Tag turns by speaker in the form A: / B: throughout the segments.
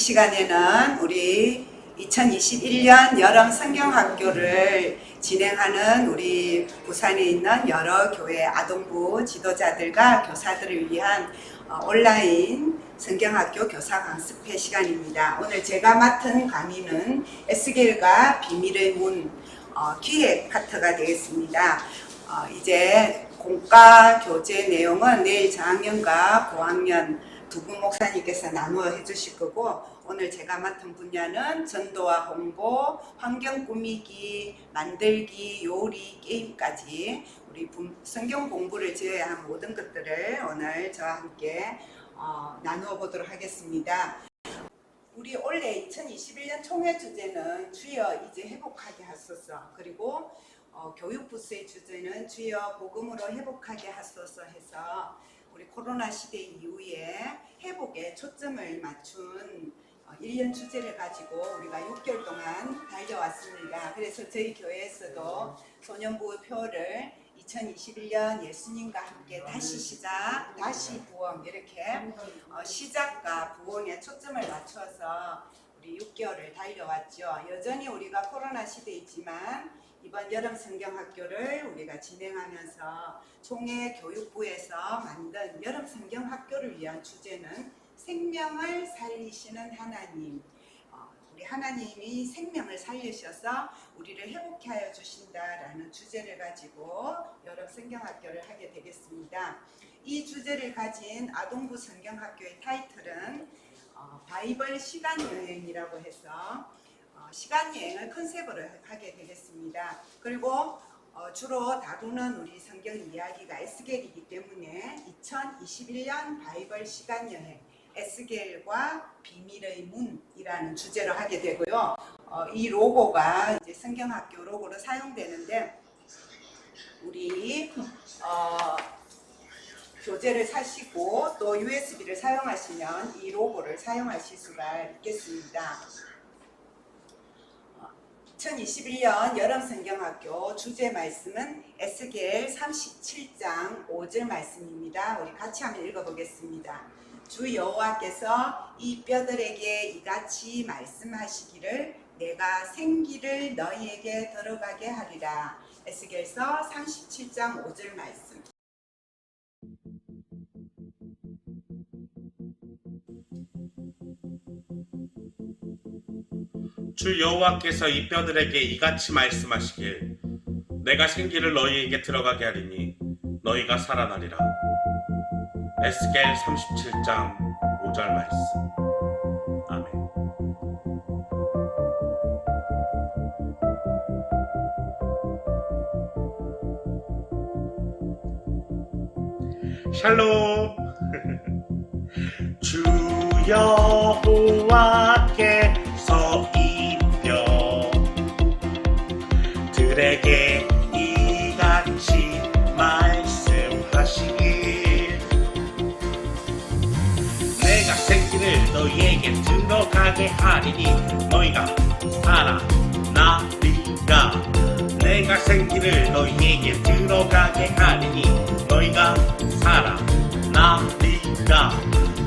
A: 시간에는 우리 2021년 여름 성경학교를 진행하는 우리 부산에 있는 여러 교회 아동부 지도자들과 교사들을 위한 온라인 성경학교 교사 강습회 시간입니다. 오늘 제가 맡은 강의는 에스겔과 비밀의 문 기획 파트가 되겠습니다. 이제 공과 교재 내용은 내일 저학년과 고학년 두 분 목사님께서 나누어 해주실 거고, 오늘 제가 맡은 분야는 전도와 홍보, 환경 꾸미기, 만들기, 요리, 게임까지 우리 성경 공부를 제외한 모든 것들을 오늘 저와 함께 나누어 보도록 하겠습니다. 우리 올해 2021년 총회 주제는 주여 이제 회복하게 하소서, 그리고 교육부서의 주제는 주여 복음으로 회복하게 하소서 해서 우리 코로나 시대 이후에 회복에 초점을 맞춘 1년 주제를 가지고 우리가 6개월 동안 달려왔습니다. 그래서 저희 교회에서도 소년부 표를 2021년 예수님과 함께 다시 시작, 다시 부흥, 이렇게 시작과 부흥에 초점을 맞춰서 우리 6개월을 달려왔죠. 여전히 우리가 코로나 시대이지만 이번 여름 성경학교를 우리가 진행하면서 총회 교육부에서 만든 여름 성경학교를 위한 주제는 생명을 살리시는 하나님, 우리 하나님이 생명을 살리셔서 우리를 회복케 하여 주신다라는 주제를 가지고 여름 성경학교를 하게 되겠습니다. 이 주제를 가진 아동부 성경학교의 타이틀은 바이블 시간여행이라고 해서 시간여행을 컨셉으로 하게 되겠습니다. 그리고 주로 다루는 우리 성경 이야기가 에스겔이기 때문에 2021년 바이블 시간여행, 에스겔과 비밀의 문이라는 주제로 하게 되고요. 이 로고가 이제 성경학교 로고로 사용되는데, 우리 교재를 사시고 또 USB를 사용하시면 이 로고를 사용하실 수가 있겠습니다. 2021년 여름 성경학교 주제 말씀은 에스겔 37장 5절 말씀입니다. 우리 같이 한번 읽어보겠습니다. 주 여호와께서 이 뼈들에게 이같이 말씀하시기를 내가 생기를 너희에게 들어가게 하리라. 에스겔서 37장 5절 말씀.
B: 주 여호와께서 이 뼈들에게 이같이 말씀하시길 내가 생기를 너희에게 들어가게 하리니 너희가 살아나리라. 에스겔 37장 5절 말씀. 아멘. 샬롬. 주 여호와께서 들에게 이같이 말씀하시길 내가 생기를 너희에게 들어가게 하리니 너희가 살아나리라. 내가 생기를 너희에게 들어가게 하리니 너희가 살아나리라.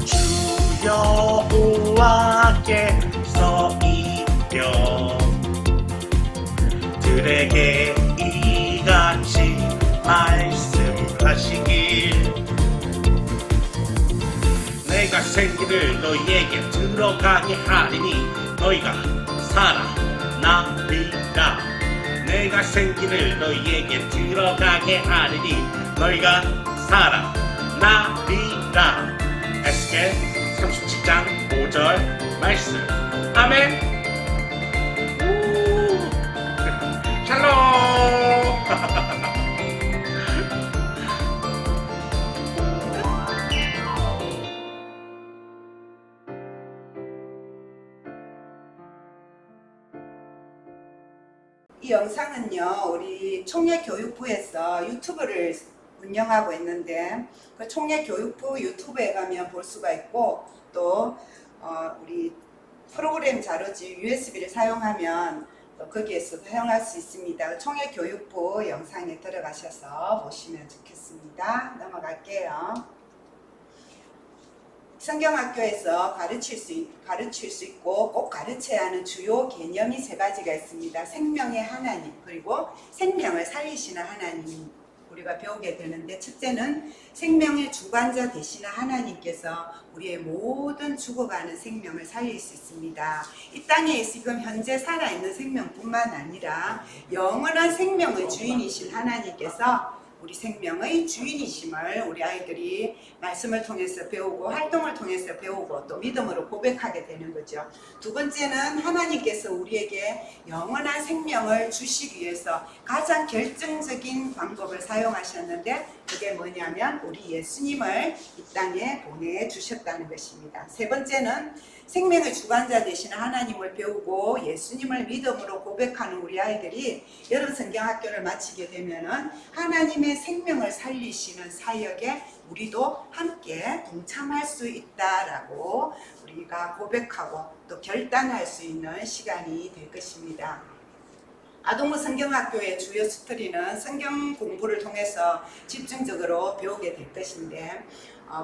B: 주 여호와께서 이 뼈 들에게 이같이 말씀하시길 내가 생기를 너희에게 들어가게 하리니 너희가 살아나리라. 내가 생기를 너희에게 들어가게 하리니 너희가 살아나리라. 에스겔 37장 5절 말씀. 아멘. 샬롬.
A: 이 영상은요, 우리 총회교육부에서 유튜브를 운영하고 있는데 그 총회교육부 유튜브에 가면 볼 수가 있고, 또 우리 프로그램 자료지 USB를 사용하면 거기에서 사용할 수 있습니다. 총회교육부 영상에 들어가셔서 보시면 좋겠습니다. 넘어갈게요. 성경학교에서 가르칠 수 있고 꼭 가르쳐야 하는 주요 개념이 세 가지가 있습니다. 생명의 하나님, 그리고 생명을 살리시는 하나님 우리가 배우게 되는데, 첫째는 생명의 주관자 되시는 하나님께서 우리의 모든 죽어가는 생명을 살릴 수 있습니다. 이 땅에 지금 현재 살아있는 생명뿐만 아니라 영원한 생명의 주인이신 하나님께서 우리 생명의 주인이심을 우리 아이들이 말씀을 통해서 배우고 활동을 통해서 배우고 또 믿음으로 고백하게 되는 거죠. 두 번째는 하나님께서 우리에게 영원한 생명을 주시기 위해서 가장 결정적인 방법을 사용하셨는데, 그게 뭐냐면 우리 예수님을 이 땅에 보내주셨다는 것입니다. 세 번째는 생명의 주관자 되시는 하나님을 배우고 예수님을 믿음으로 고백하는 우리 아이들이 여름 성경학교를 마치게 되면은 하나님의 생명을 살리시는 사역에 우리도 함께 동참할 수 있다라고 우리가 고백하고 또 결단할 수 있는 시간이 될 것입니다. 아동부 성경학교의 주요 스토리는 성경 공부를 통해서 집중적으로 배우게 될 것인데,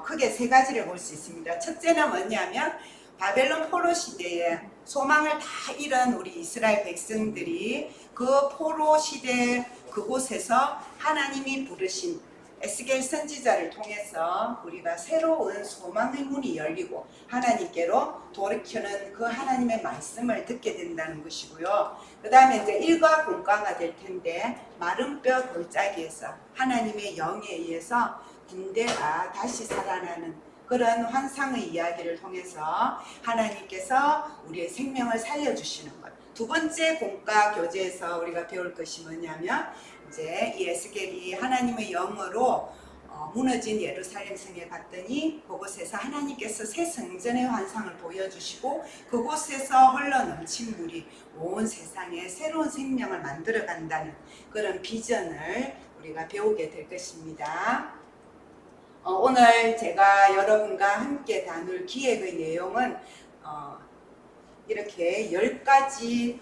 A: 크게 세 가지를 볼 수 있습니다. 첫째는 뭐냐면 바벨론 포로 시대에 소망을 다 잃은 우리 이스라엘 백성들이 그 포로 시대 그곳에서 하나님이 부르신 에스겔 선지자를 통해서 우리가 새로운 소망의 문이 열리고 하나님께로 돌이키는 그 하나님의 말씀을 듣게 된다는 것이고요. 그 다음에 이제 일과 공과가 될 텐데, 마른 뼈 골짜기에서 하나님의 영에 의해서 군대가 다시 살아나는 그런 환상의 이야기를 통해서 하나님께서 우리의 생명을 살려주시는 것. 두 번째 공과 교재에서 우리가 배울 것이 뭐냐면, 이제 이 에스겔이 하나님의 영으로 무너진 예루살렘 성에 갔더니 그곳에서 하나님께서 새 성전의 환상을 보여주시고 그곳에서 흘러넘친 물이 온 세상에 새로운 생명을 만들어 간다는 그런 비전을 우리가 배우게 될 것입니다. 오늘 제가 여러분과 함께 나눌 기획의 내용은 이렇게 10가지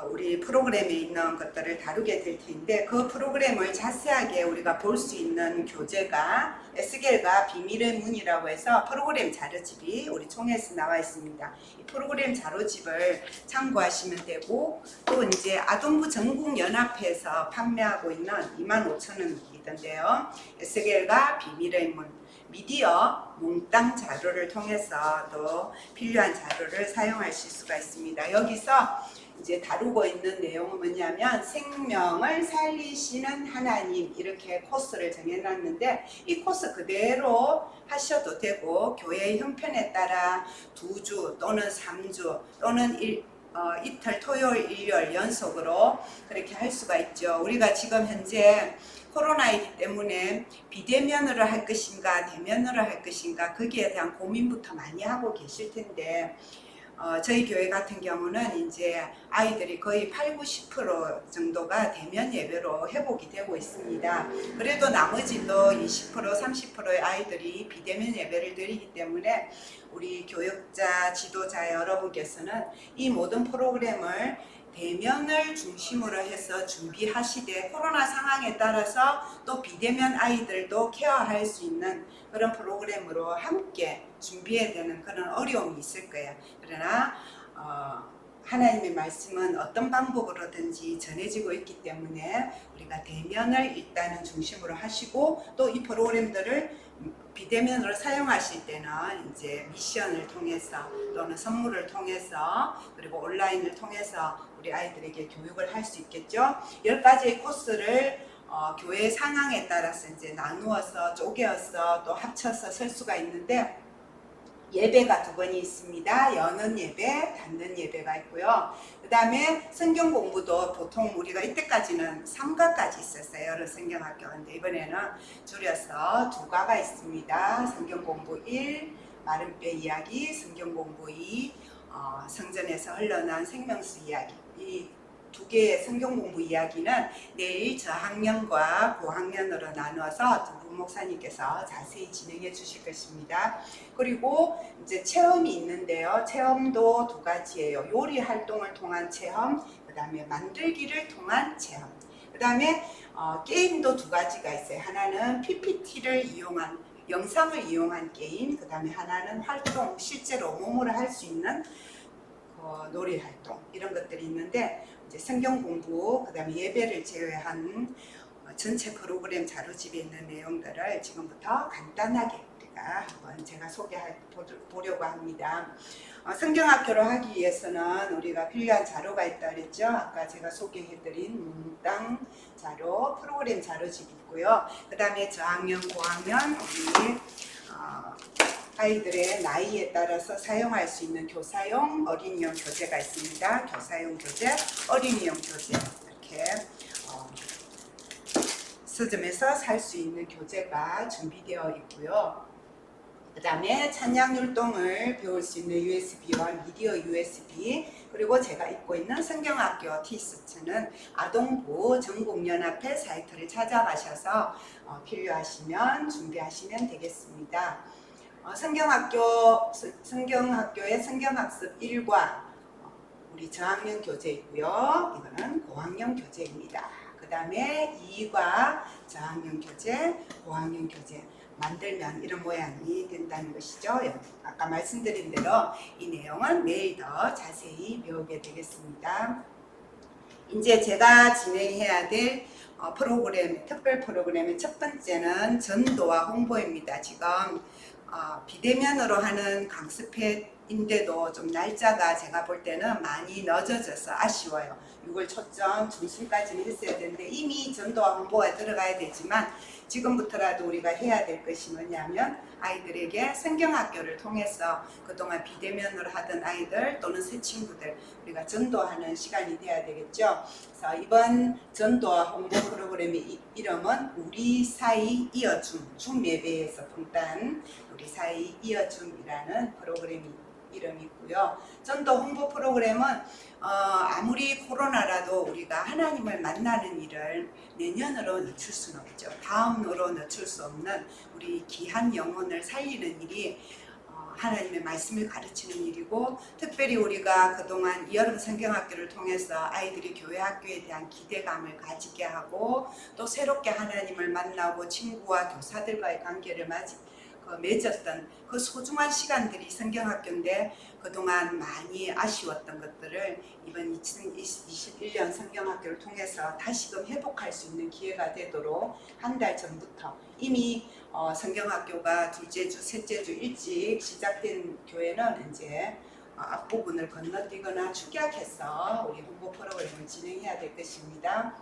A: 우리 프로그램에 있는 것들을 다루게 될 텐데, 그 프로그램을 자세하게 우리가 볼 수 있는 교재가 에스겔과 비밀의 문이라고 해서 프로그램 자료집이 우리 총회에서 나와 있습니다. 이 프로그램 자료집을 참고하시면 되고, 또 이제 아동부 전국연합회에서 판매하고 있는 25,000원이던데요. 에스겔과 비밀의 문 미디어 몽땅 자료를 통해서 또 필요한 자료를 사용하실 수가 있습니다. 여기서 이제 다루고 있는 내용은 뭐냐면 생명을 살리시는 하나님, 이렇게 코스를 정해놨는데 이 코스 그대로 하셔도 되고, 교회의 형편에 따라 2주 또는 3주 또는 이틀 토요일 일요일 연속으로 그렇게 할 수가 있죠. 우리가 지금 현재 코로나19 때문에 비대면으로 할 것인가 대면으로 할 것인가 거기에 대한 고민부터 많이 하고 계실 텐데, 저희 교회 같은 경우는 이제 아이들이 거의 80-90% 정도가 대면 예배로 회복이 되고 있습니다. 그래도 나머지 또 20% 30%의 아이들이 비대면 예배를 드리기 때문에 우리 교육자 지도자 여러분께서는 이 모든 프로그램을 대면을 중심으로 해서 준비하시되, 코로나 상황에 따라서 또 비대면 아이들도 케어할 수 있는 그런 프로그램으로 함께 준비해야 되는 그런 어려움이 있을 거예요. 그러나 하나님의 말씀은 어떤 방법으로든지 전해지고 있기 때문에 우리가 대면을 일단은 중심으로 하시고, 또 이 프로그램들을 비대면으로 사용하실 때는 이제 미션을 통해서 또는 선물을 통해서 그리고 온라인을 통해서 우리 아이들에게 교육을 할 수 있겠죠. 10가지의 코스를 교회 상황에 따라서 이제 나누어서 쪼개어서 또 합쳐서 쓸 수가 있는데, 예배가 2번이 있습니다. 여는 예배, 닫는 예배가 있고요. 그 다음에 성경 공부도 보통 우리가 이때까지는 3과까지 있었어요. 여러 성경학교. 근데 이번에는 줄여서 2과가 있습니다. 성경 공부 1, 마른 뼈 이야기, 성경 공부 2, 성전에서 흘러난 생명수 이야기. 이 2개의 성경 공부 이야기는 내일 저학년과 고학년으로 나누어서 두 목사님께서 자세히 진행해 주실 것입니다. 그리고 이제 체험이 있는데요. 체험도 2가지예요. 요리 활동을 통한 체험, 그 다음에 만들기를 통한 체험. 그 다음에 게임도 2가지가 있어요. 하나는 PPT를 이용한 영상을 이용한 게임, 그 다음에 하나는 활동, 실제로 몸으로 할 수 있는 놀이 활동 이런 것들이 있는데, 이제 성경 공부, 그 다음에 예배를 제외한 전체 프로그램 자료집에 있는 내용들을 지금부터 간단하게 우리가 한번 제가 소개해 보려고 합니다. 성경학교를 하기 위해서는 우리가 필요한 자료가 있다 그랬죠. 아까 제가 소개해드린 문땅 자료, 프로그램 자료집이 있고요. 그 다음에 저학년, 고학년 우리 아이들의 나이에 따라서 사용할 수 있는 교사용, 어린이용 교재가 있습니다. 교사용 교재, 어린이용 교재 이렇게 서점에서 살 수 있는 교재가 준비되어 있고요. 그 다음에 찬양율동을 배울 수 있는 USB와 미디어 USB, 그리고 제가 입고 있는 성경학교 티셔츠는 아동부 전국연합회 사이트를 찾아가셔서 필요하시면 준비하시면 되겠습니다. 성경학교의 성경학습 1과 우리 저학년 교재 있고요. 이거는 고학년 교재입니다. 그 다음에 2과 저학년 교재, 고학년 교재 만들면 이런 모양이 된다는 것이죠. 아까 말씀드린 대로 이 내용은 내일 더 자세히 배우게 되겠습니다. 이제 제가 진행해야 될 프로그램, 특별 프로그램의 첫 번째는 전도와 홍보입니다. 지금 비대면으로 하는 강습회인데도 좀 날짜가 제가 볼 때는 많이 늦어져서 아쉬워요. 6월 초점 중순까지는 했어야 되는데 이미 전도와 홍보가 들어가야 되지만 지금부터라도 우리가 해야 될 것이 뭐냐면 아이들에게 성경학교를 통해서 그동안 비대면으로 하던 아이들 또는 새 친구들 우리가 전도하는 시간이 돼야 되겠죠. 그래서 이번 전도와 홍보 프로그램의 이름은 우리 사이 이어줌, 줌 예배에서 동단 우리 사이 이어줌이라는 프로그램이 이름이 있고요. 전도 홍보 프로그램은 아무리 코로나라도 우리가 하나님을 만나는 일을 내년으로 늦출 수는 없죠. 다음으로 늦출 수 없는 우리 귀한 영혼을 살리는 일이 하나님의 말씀을 가르치는 일이고, 특별히 우리가 그동안 여름 성경학교를 통해서 아이들이 교회 학교에 대한 기대감을 가지게 하고 또 새롭게 하나님을 만나고 친구와 교사들과의 관계를 맺었던 그 소중한 시간들이 성경학교인데 그동안 많이 아쉬웠던 것들을 이번 2021년 성경학교를 통해서 다시금 회복할 수 있는 기회가 되도록 한 달 전부터 이미 성경학교가 둘째 주, 셋째 주 일찍 시작된 교회는 이제 앞부분을 건너뛰거나 축약해서 우리 홍보 프로그램을 진행해야 될 것입니다.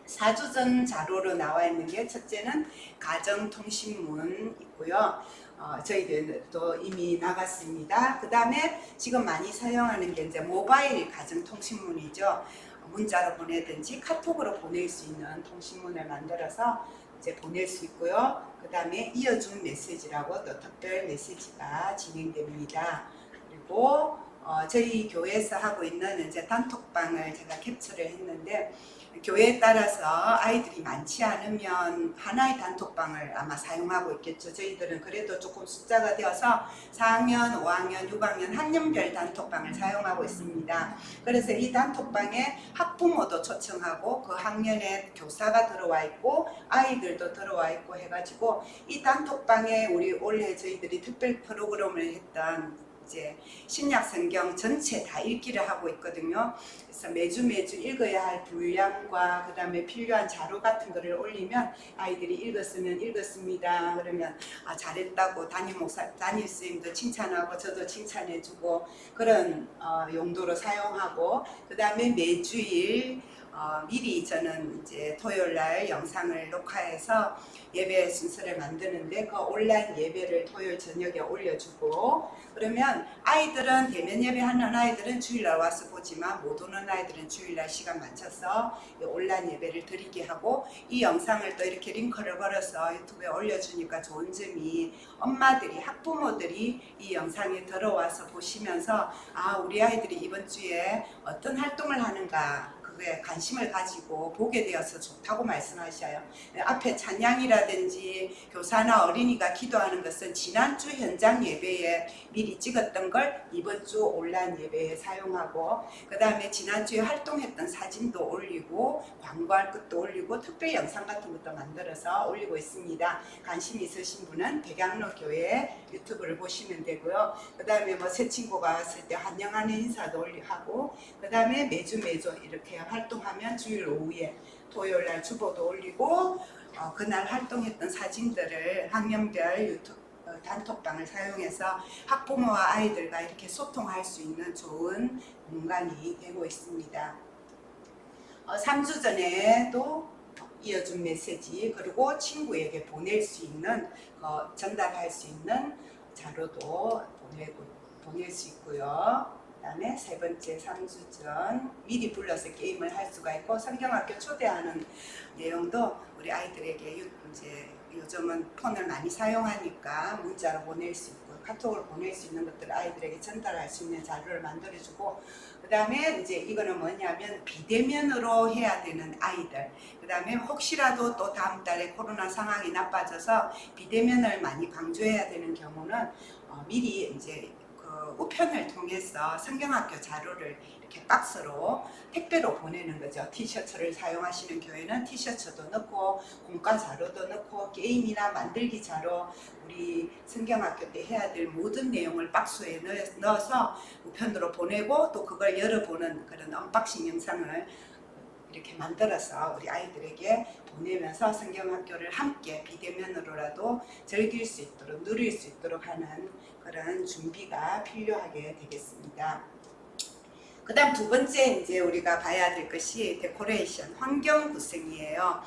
A: 4주 전 자료로 나와 있는 게 첫째는 가정통신문 있고요. 저희들도 이미 나갔습니다. 그 다음에 지금 많이 사용하는 게 이제 모바일 가정통신문이죠. 문자로 보내든지 카톡으로 보낼 수 있는 통신문을 만들어서 이제 보낼 수 있고요. 그 다음에 이어준 메시지라고 또 특별 메시지가 진행됩니다. 그리고 저희 교회에서 하고 있는 이제 단톡방을 제가 캡처를 했는데 교회에 따라서 아이들이 많지 않으면 하나의 단톡방을 아마 사용하고 있겠죠. 저희들은 그래도 조금 숫자가 되어서 4학년, 5학년, 6학년 학년별 단톡방을 사용하고 있습니다. 그래서 이 단톡방에 학부모도 초청하고 그 학년에 교사가 들어와 있고 아이들도 들어와 있고 해가지고 이 단톡방에 우리 올해 저희들이 특별 프로그램을 했던 이제 신약 성경 전체 다 읽기를 하고 있거든요. 그래서 매주 읽어야 할 분량과 그 다음에 필요한 자료 같은 거를 올리면 아이들이 읽었으면 읽었습니다. 그러면 잘했다고 담임선생님도 칭찬하고 저도 칭찬해주고 그런 용도로 사용하고, 그 다음에 매주일 미리 저는 이제 토요일날 영상을 녹화해서 예배 순서를 만드는데 그 온라인 예배를 토요일 저녁에 올려주고, 그러면 아이들은 대면 예배 하는 아이들은 주일날 와서 보지만 못 오는 아이들은 주일날 시간 맞춰서 온라인 예배를 드리게 하고, 이 영상을 또 이렇게 링크를 걸어서 유튜브에 올려주니까 좋은 점이 엄마들이 학부모들이 이 영상에 들어와서 보시면서 우리 아이들이 이번 주에 어떤 활동을 하는가 그에 관심을 가지고 보게 되어서 좋다고 말씀하셔요. 앞에 찬양이라든지 교사나 어린이가 기도하는 것은 지난주 현장 예배에 미리 찍었던 걸 이번 주 온라인 예배에 사용하고, 그 다음에 지난주에 활동했던 사진도 올리고 광고할 것도 올리고 특별 영상 같은 것도 만들어서 올리고 있습니다. 관심 있으신 분은 백양로 교회 유튜브를 보시면 되고요. 그 다음에 뭐 새 친구가 왔을 때 환영하는 인사도 하고, 그 다음에 매주 이렇게 활동하면 주일 오후에 토요일날 주보도 올리고, 그날 활동했던 사진들을 학년별 유튜브 단톡방을 사용해서 학부모와 아이들과 이렇게 소통할 수 있는 좋은 공간이 되고 있습니다. 3주 전에도 이어준 메시지, 그리고 친구에게 보낼 수 있는 전달할 수 있는 자료도 보낼 수 있고요. 그 다음에 세 번째 3주 전 미리 불러서 게임을 할 수가 있고, 성경학교 초대하는 내용도 우리 아이들에게 이제 요즘은 폰을 많이 사용하니까 문자로 보낼 수 있고 카톡으로 보낼 수 있는 것들을 아이들에게 전달할 수 있는 자료를 만들어주고, 그 다음에 이제 이거는 뭐냐면 비대면으로 해야 되는 아이들, 그 다음에 혹시라도 또 다음 달에 코로나 상황이 나빠져서 비대면을 많이 강조해야 되는 경우는 미리 이제 우편을 통해서 성경학교 자료를 이렇게 박스로 택배로 보내는 거죠. 티셔츠를 사용하시는 교회는 티셔츠도 넣고 공과 자료도 넣고 게임이나 만들기 자료, 우리 성경학교 때 해야 될 모든 내용을 박스에 넣어서 우편으로 보내고, 또 그걸 열어보는 그런 언박싱 영상을 이렇게 만들어서 우리 아이들에게 보내면서 성경학교를 함께 비대면으로라도 즐길 수 있도록, 누릴 수 있도록 하는 그런 준비가 필요하게 되겠습니다. 그 다음 두 번째 이제 우리가 봐야 될 것이 데코레이션, 환경 구성이에요.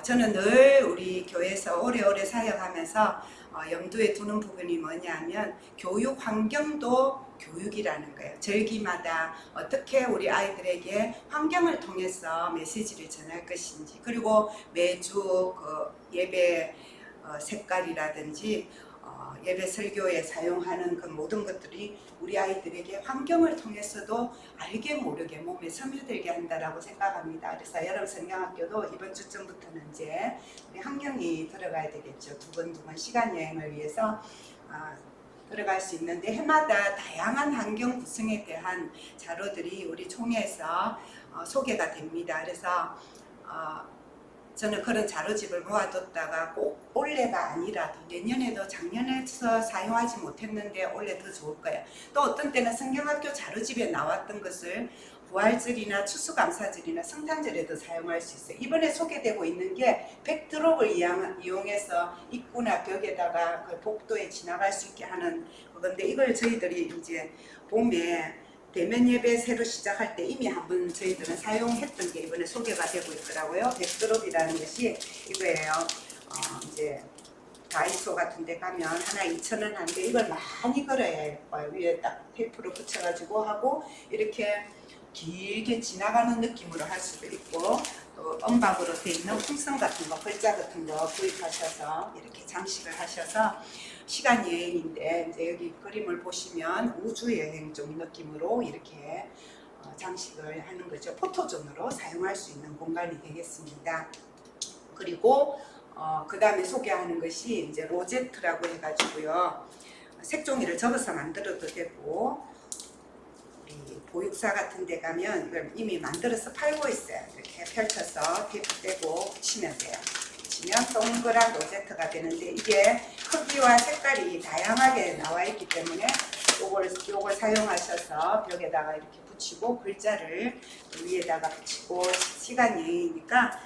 A: 저는 늘 우리 교회에서 오래오래 사역하면서 염두에 두는 부분이 뭐냐면 교육 환경도 교육이라는 거예요. 절기마다 어떻게 우리 아이들에게 환경을 통해서 메시지를 전할 것인지, 그리고 매주 그 예배 색깔이라든지 예배 설교에 사용하는 그 모든 것들이 우리 아이들에게 환경을 통해서도 알게 모르게 몸에 스며들게 한다라고 생각합니다. 그래서 여름 성경학교도 이번 주쯤부터는 이제 환경이 들어가야 되겠죠. 두 번 시간 여행을 위해서 들어갈 수 있는데, 해마다 다양한 환경 구성에 대한 자료들이 우리 총회에서 소개가 됩니다. 그래서 저는 그런 자료집을 모아뒀다가 꼭 올해가 아니라도 내년에도 작년에서 사용하지 못했는데 올해 더 좋을 거예요. 또 어떤 때는 성경학교 자료집에 나왔던 것을 부활절이나 추수감사절이나 성탄절에도 사용할 수 있어요. 이번에 소개되고 있는 게 백드롭을 이용해서 입구나 벽에다가 그 복도에 지나갈 수 있게 하는 건데, 이걸 저희들이 이제 봄에 대면 예배 새로 시작할 때 이미 한번 저희들은 사용했던 게 이번에 소개가 되고 있더라고요. 백드롭이라는 것이 이거예요. 이제 다이소 같은 데 가면 하나 2,000원 하는데 이걸 많이 걸어야 예뻐요. 위에 딱 테이프로 붙여가지고 하고 이렇게 길게 지나가는 느낌으로 할 수도 있고, 또 언박으로 돼 있는 풍선 같은 거, 글자 같은 거 구입하셔서 이렇게 장식을 하셔서 시간 여행인데, 이제 여기 그림을 보시면 우주 여행 좀 느낌으로 이렇게 장식을 하는 거죠. 포토존으로 사용할 수 있는 공간이 되겠습니다. 그리고 그 다음에 소개하는 것이 이제 로제트라고 해가지고요. 색종이를 접어서 만들어도 되고, 보육사 같은 데 가면 이걸 이미 만들어서 팔고 있어요. 이렇게 펼쳐서 테이프 떼고 붙이면 돼요. 붙이면 동그란 로제트가 되는데, 이게 크기와 색깔이 다양하게 나와 있기 때문에 요걸 사용하셔서 벽에다가 이렇게 붙이고 글자를 위에다가 붙이고, 시간 여행이니까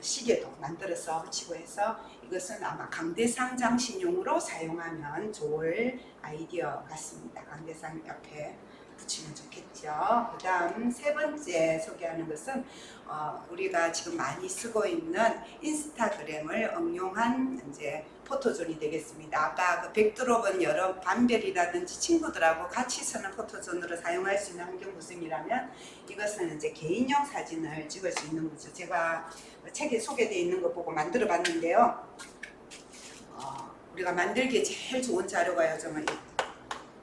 A: 시계도 만들어서 붙이고 해서 이것은 아마 강대상 장식용으로 사용하면 좋을 아이디어 같습니다. 강대상 옆에 붙이면 좋겠죠. 그 다음 세 번째 소개하는 것은 우리가 지금 많이 쓰고 있는 인스타그램을 응용한 이제 포토존이 되겠습니다. 아까 그 백드롭은 여러 반별이라든지 친구들하고 같이 쓰는 포토존으로 사용할 수 있는 환경 구성이라면, 이것은 이제 개인용 사진을 찍을 수 있는 거죠. 제가 책에 소개되어 있는 거 보고 만들어 봤는데요. 우리가 만들기에 제일 좋은 자료가 요즘은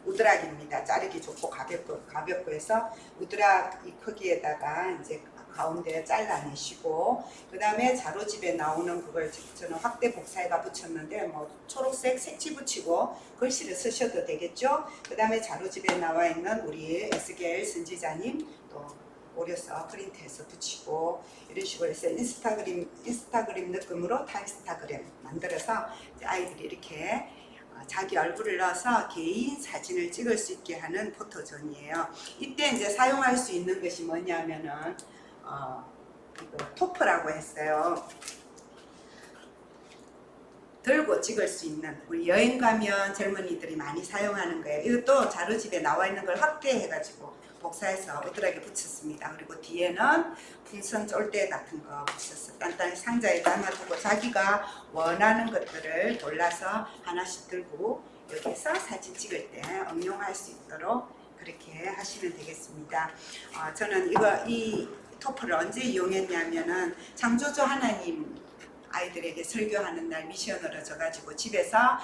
A: 우드락입니다. 자르기 좋고 가볍고 해서 우드락 이 크기에다가 이제 가운데 잘라내시고, 그 다음에 자로집에 나오는 그걸 저는 확대 복사해가 붙였는데 뭐 초록색 색지 붙이고 글씨를 쓰셔도 되겠죠. 그 다음에 자로집에 나와 있는 우리 에스겔 선지자님 또 오려서 프린트해서 붙이고, 이런 식으로 해서 인스타그램 느낌으로 타임스타그램 만들어서 이제 아이들이 이렇게 자기 얼굴을 넣어서 개인 사진을 찍을 수 있게 하는 포토존이에요. 이때 이제 사용할 수 있는 것이 뭐냐면은 이거 토프라고 했어요. 들고 찍을 수 있는, 우리 여행 가면 젊은이들이 많이 사용하는 거예요. 이것도 자료집에 나와 있는 걸 확대해가지고 복사해서 어드하게 붙였습니다. 그리고 뒤에는 풍선 쫄대 같은 거 붙였어요. 단단히 상자에 담아두고 자기가 원하는 것들을 골라서 하나씩 들고 여기서 사진 찍을 때 응용할 수 있도록 그렇게 하시면 되겠습니다. 저는 이 토프를 언제 이용했냐면은 창조주 하나님 아이들에게 설교하는 날 미션으로 져가지고 집에서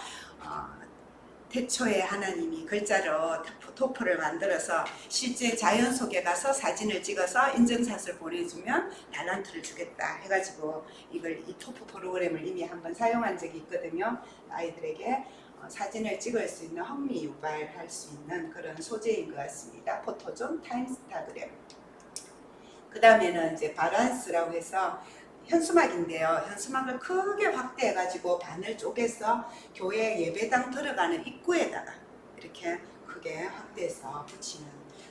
A: 태초에 하나님이 글자로 토프를 만들어서 실제 자연 속에 가서 사진을 찍어서 인증샷을 보내주면 달란트를 주겠다 해가지고 이 토프 프로그램을 이미 한번 사용한 적이 있거든요. 아이들에게 사진을 찍을 수 있는 흥미 유발할 수 있는 그런 소재인 것 같습니다. 포토존 타임스타그램. 그 다음에는 이제 바란스라고 해서 현수막인데요. 현수막을 크게 확대해가지고 반을 쪼개서 교회 예배당 들어가는 입구에다가 이렇게 크게 확대해서 붙이는,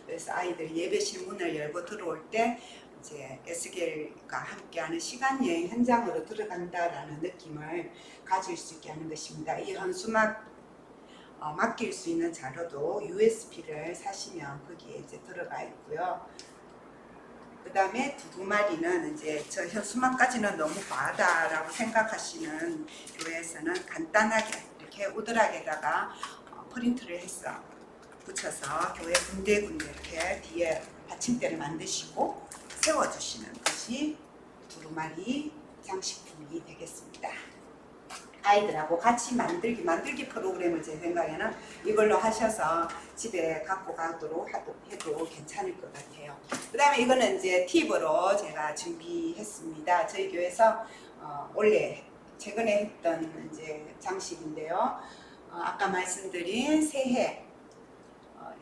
A: 그래서 아이들이 예배실 문을 열고 들어올 때 이제 에스겔과 함께하는 시간여행 현장으로 들어간다라는 느낌을 가질 수 있게 하는 것입니다. 이 현수막 맡길 수 있는 자료도 USB를 사시면 거기에 이제 들어가 있고요. 그 다음에 두루마리는 이제 저 현수막까지는 너무 과하다라고 생각하시는 교회에서는 간단하게 이렇게 우드락에다가 프린트를 해서 붙여서 교회 군데군데 이렇게 뒤에 받침대를 만드시고 세워주시는 것이 두루마리 장식품이 되겠습니다. 아이들하고 같이 만들기 프로그램을 제 생각에는 이걸로 하셔서 집에 갖고 가도록 해도 괜찮을 것 같아요. 그 다음에 이거는 이제 팁으로 제가 준비했습니다. 저희 교회에서 원래 최근에 했던 이제 장식인데요. 아까 말씀드린 새해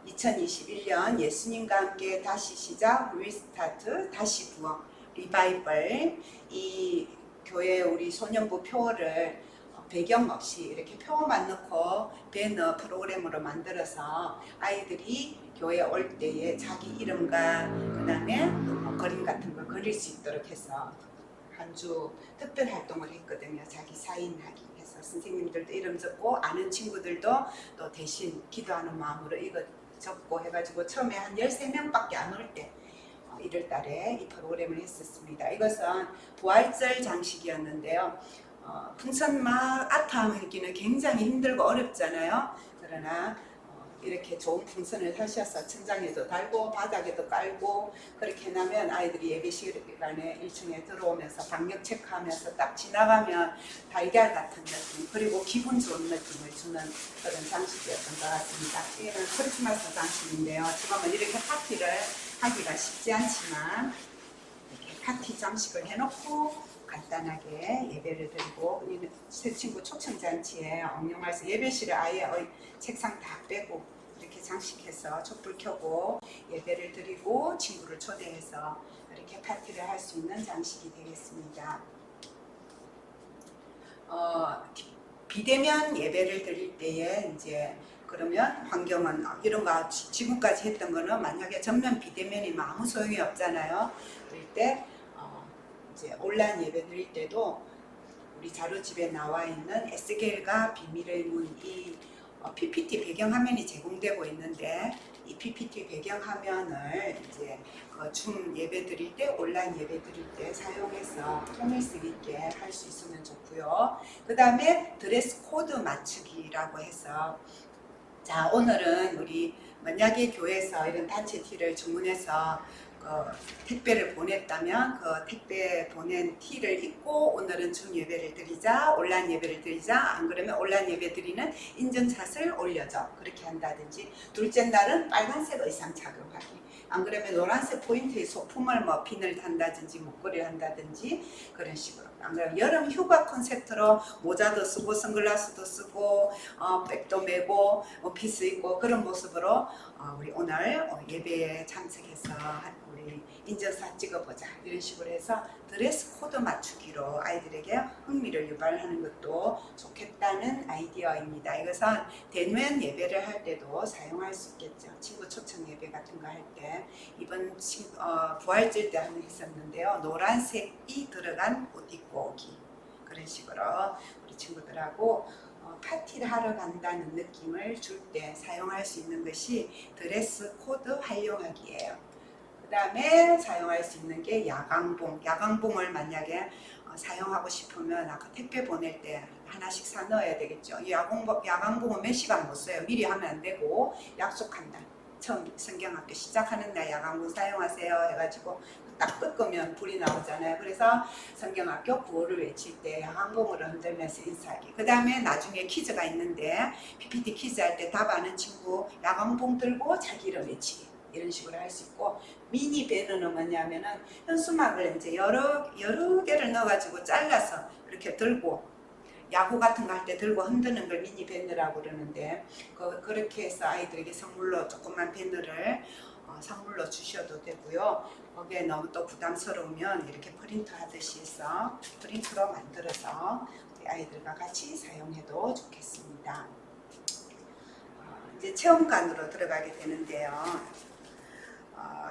A: 2021년 예수님과 함께 다시 시작, 리스타트, 다시 부흥, 리바이벌, 이 교회 우리 소년부 표어를 배경 없이 이렇게 표어만 넣고 배너 프로그램으로 만들어서 아이들이 교회 올 때에 자기 이름과 그 다음에 그림 같은 걸 그릴 수 있도록 해서 한 주 특별 활동을 했거든요. 자기 사인하기 해서 선생님들도 이름 적고 아는 친구들도 또 대신 기도하는 마음으로 이거 적고 해가지고 처음에 한 13명밖에 안 올 때 1월 달에 이 프로그램을 했었습니다. 이것은 부활절 장식이었는데요. 풍선 막 아트하기는 굉장히 힘들고 어렵잖아요. 그러나 이렇게 좋은 풍선을 사셔서 천장에도 달고 바닥에도 깔고 그렇게 나면 아이들이 예배 시간에 1층에 들어오면서 방역 체크하면서 딱 지나가면 달걀 같은 느낌, 그리고 기분 좋은 느낌을 주는 그런 장식이었던 것 같습니다. 이는 크리스마스 장식인데요. 지금은 이렇게 파티를 하기가 쉽지 않지만 이렇게 파티 장식을 해놓고 간단하게 예배를 드리고, 새 친구 초청잔치에 응용해서 예배실에 아예 책상 다 빼고 이렇게 장식해서 촛불 켜고 예배를 드리고 친구를 초대해서 이렇게 파티를 할 수 있는 장식이 되겠습니다. 비대면 예배를 드릴 때에 이제 그러면 환경은 이런 거 지금까지 했던 거는 만약에 전면 비대면이면 아무 소용이 없잖아요. 그럴 때 이제 온라인 예배 드릴 때도 우리 자료집에 나와 있는 에스겔과 비밀의 문, 이 PPT 배경화면이 제공되고 있는데 이 PPT 배경화면을 이제 줌 예배 드릴 때, 온라인 예배 드릴 때 사용해서 통일성 있게 할 수 있으면 좋고요. 그 다음에 드레스 코드 맞추기라고 해서, 자, 오늘은 우리 만약에 교회에서 이런 단체 티를 주문해서 택배를 보냈다면 그 택배 보낸 티를 입고 오늘은 줌 예배를 드리자, 온라인 예배를 드리자, 안 그러면 온라인 예배 드리는 인증샷을 올려줘, 그렇게 한다든지, 둘째 날은 빨간색 의상 착용하기, 안 그러면 노란색 포인트의 소품을 뭐 핀을 단다든지 목걸이를 한다든지 그런 식으로. 안 그러면 여름 휴가 콘셉트로 모자도 쓰고 선글라스도 쓰고 백도 메고 피스 입고 그런 모습으로 우리 오늘 예배에 참석해서 우리 인증샷 찍어보자 이런 식으로 해서 드레스 코드 맞추기로 아이들에게 흥미를 유발하는 것도 좋겠다는 아이디어입니다. 이것은 대면 예배를 할 때도 사용할 수 있겠죠. 친구 초청 예배 같은 거 할 때 이번 부활절 때 한번 했었는데요. 노란색이 들어간 옷 입고 오기 그런 식으로 우리 친구들하고 파티를 하러 간다는 느낌을 줄 때 사용할 수 있는 것이 드레스 코드 활용하기예요. 그 다음에 사용할 수 있는 게 야광봉. 야광봉을 만약에 사용하고 싶으면 아까 택배 보낼 때 하나씩 사 넣어야 되겠죠. 이 야광봉은 몇 시간 못 써요. 미리 하면 안 되고 약속한 날 처음 성경학교 시작하는 날 야광봉 사용하세요 해가지고 딱 끄면 불이 나오잖아요. 그래서 성경학교 구호를 외칠 때 야광봉으로 흔들면서 인사하기. 그 다음에 나중에 퀴즈가 있는데 PPT 퀴즈 할 때 답하는 친구 야광봉 들고 자기 이름 외치기. 이런 식으로 할 수 있고, 미니 배너는 뭐냐면은 현수막을 이제 여러 개를 넣어가지고 잘라서 이렇게 들고 야구 같은 거 할 때 들고 흔드는 걸 미니 배너라고 그러는데 그렇게 해서 아이들에게 선물로 조그만 배너를 선물로 주셔도 되고요. 거기에 너무 또 부담스러우면 이렇게 프린트 하듯이 해서 프린트로 만들어서 우리 아이들과 같이 사용해도 좋겠습니다. 이제 체험관으로 들어가게 되는데요.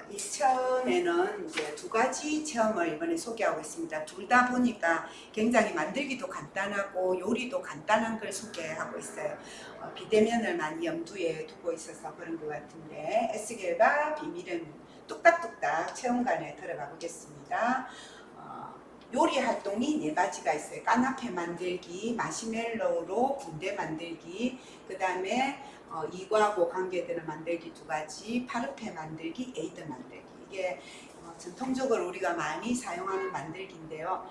A: 이 체험에는 이제 두 가지 체험을 이번에 소개하고 있습니다. 둘 다 보니까 굉장히 만들기도 간단하고 요리도 간단한 걸 소개하고 있어요. 비대면을 많이 염두에 두고 있어서 그런 것 같은데 에스겔과 비밀의 문 뚝딱뚝딱 체험관에 들어가 보겠습니다. 요리 활동이 4가지가 있어요. 까나페 만들기, 마시멜로우로 군대 만들기, 그 다음에 이과하고 관계되는 만들기 2가지, 파르페 만들기, 에이드 만들기. 이게 전통적으로 우리가 많이 사용하는 만들기인데요.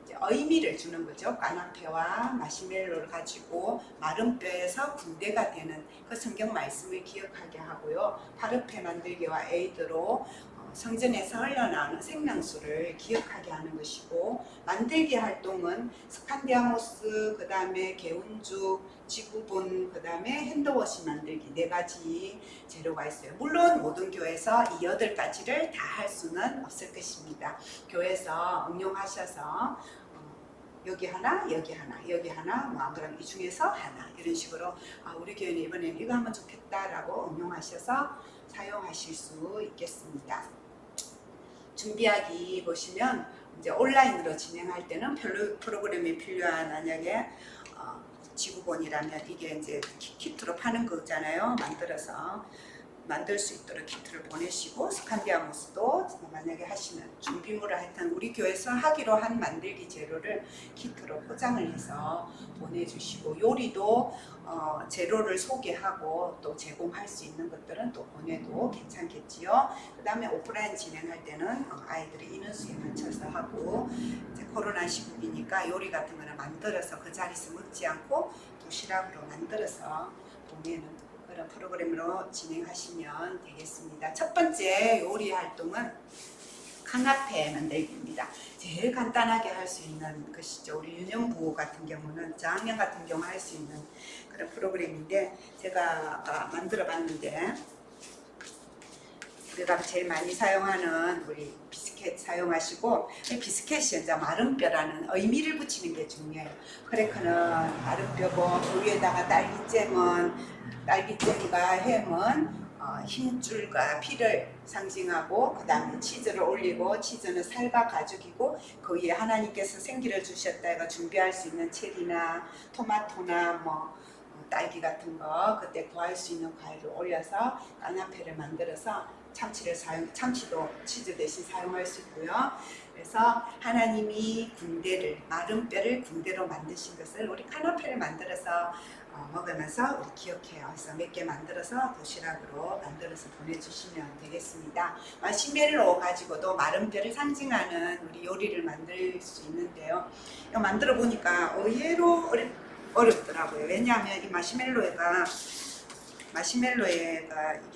A: 이제 의미를 주는 거죠. 까나페와 마시멜로를 가지고 마른 뼈에서 군대가 되는 그 성경 말씀을 기억하게 하고요. 파르페 만들기와 에이드로 성전에서 흘러나오는 생명수를 기억하게 하는 것이고, 만들기 활동은 스칸디아모스, 그 다음에 개운죽, 지구본, 그 다음에 핸드워시 만들기 4가지 재료가 있어요. 물론 모든 교회에서 이 8가지를 다 할 수는 없을 것입니다. 교회에서 응용하셔서 여기 하나, 여기 하나, 여기 하나, 뭐 그럼 이 중에서 하나 이런 식으로 우리 교회는 이번에는 이거 하면 좋겠다라고 응용하셔서 사용하실 수 있겠습니다. 준비하기 보시면 이제 온라인으로 진행할 때는 프로그램이 필요한 만약에 지구본이라면 이게 이제 키트로 파는 거잖아요. 만들어서 만들 수 있도록 키트를 보내시고, 스칸디아모스도 만약에 하시는 준비물을 하여튼 우리 교회에서 하기로 한 만들기 재료를 키트로 포장을 해서 보내주시고, 요리도 재료를 소개하고 또 제공할 수 있는 것들은 또 보내도 괜찮겠지요. 그 다음에 오프라인 진행할 때는 아이들이 인원수에 맞춰서 하고, 이제 코로나 시국이니까 요리 같은 거는 만들어서 그 자리에서 먹지 않고 도시락으로 만들어서 보내는 그런 프로그램으로 진행하시면 되겠습니다. 첫 번째 요리 활동은 카나페 만들기입니다. 제일 간단하게 할 수 있는 것이죠. 우리 유년부 같은 경우는, 저학년 같은 경우 할 수 있는 그런 프로그램인데, 제가 만들어 봤는데, 우리가 제일 많이 사용하는 우리 비스켓 사용하시고, 이 비스켓이 이제 마른 뼈라는 의미를 붙이는 게 중요해요. 크래커는 마른 뼈고, 그 위에다가 딸기잼과 햄은 힘줄과 피를 상징하고, 그 다음에 치즈를 올리고, 치즈는 살과 가죽이고, 그 위에 하나님께서 생기를 주셨다 해가 준비할 수 있는 체리나 토마토나 뭐 딸기 같은 거 그때 구할 수 있는 과일을 올려서 까나페를 만들어서 참치도 치즈 대신 사용할 수 있고요. 그래서 하나님이 마른 뼈를 군대로 만드신 것을 우리 카나페를 만들어서 먹으면서 우리 기억해요. 그래서 몇 개 만들어서 도시락으로 만들어서 보내주시면 되겠습니다. 마시멜로 가지고도 마른 뼈를 상징하는 우리 요리를 만들 수 있는데요. 이거 만들어 보니까 의외로 어렵더라고요. 왜냐하면 이 마시멜로가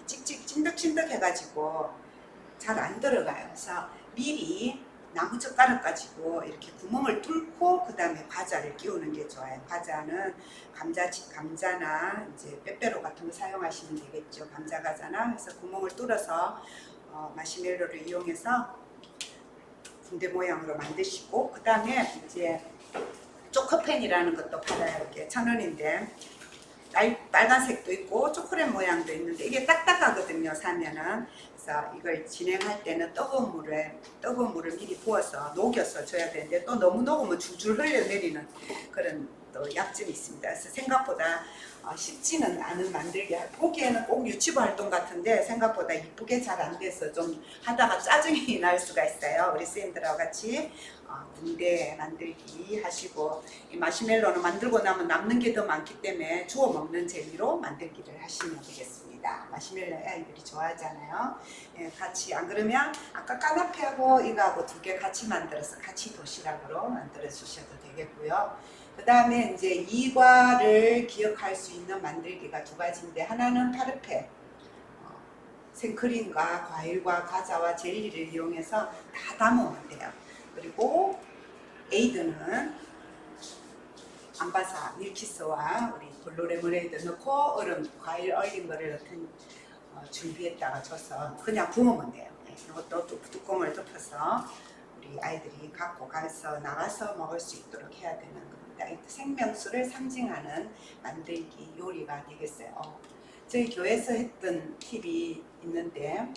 A: 찐득찐득 해가지고 잘 안 들어가요. 그래서 미리 나무 젓가락 가지고 이렇게 구멍을 뚫고 그 다음에 과자를 끼우는 게 좋아요. 과자는 감자나 이제 빼빼로 같은 거 사용하시면 되겠죠. 감자 과자나 해서 구멍을 뚫어서 마시멜로를 이용해서 군대 모양으로 만드시고, 그 다음에 이제 초코펜이라는 것도 팔아요. 이렇게 1,000원인데 빨간색도 있고 초콜릿 모양도 있는데 이게 딱딱하거든요, 사면은. 그래서 이걸 진행할 때는 뜨거운 물을 미리 부어서 녹여서 줘야 되는데, 또 너무 녹으면 줄줄 흘러내리는 그런 또 약점이 있습니다. 그래서 생각보다 쉽지는 않은 만들기, 보기에는 꼭 유치부 활동 같은데 생각보다 이쁘게 잘 안 돼서 좀 하다가 짜증이 날 수가 있어요. 우리 선생님들하고 같이 군대 만들기 하시고, 이 마시멜로는 만들고 나면 남는 게 더 많기 때문에 주워 먹는 재미로 만들기를 하시면 되겠습니다. 마시멜로 아이들이 좋아하잖아요. 예, 같이, 안 그러면 아까 까나페하고 이거하고 두 개 같이 만들어서 같이 도시락으로 만들어 주셔도 되겠고요. 그 다음에 이제 이과를 기억할 수 있는 만들기가 두 가지인데, 하나는 파르페, 생크림과 과일과 과자와 젤리를 이용해서 다 담으면 돼요. 그리고 에이드는 암바사, 밀키스와 우리 블루레모네이드 넣고 얼음, 과일 얼린 거를 어떤 준비했다가 줘서 그냥 부으면 돼요. 이것도 뚜껑을 덮어서 우리 아이들이 갖고 가서 나가서 먹을 수 있도록 해야 되는 겁니다. 생명수를 상징하는 만들기 요리가 되겠어요. 저희 교회에서 했던 팁이 있는데,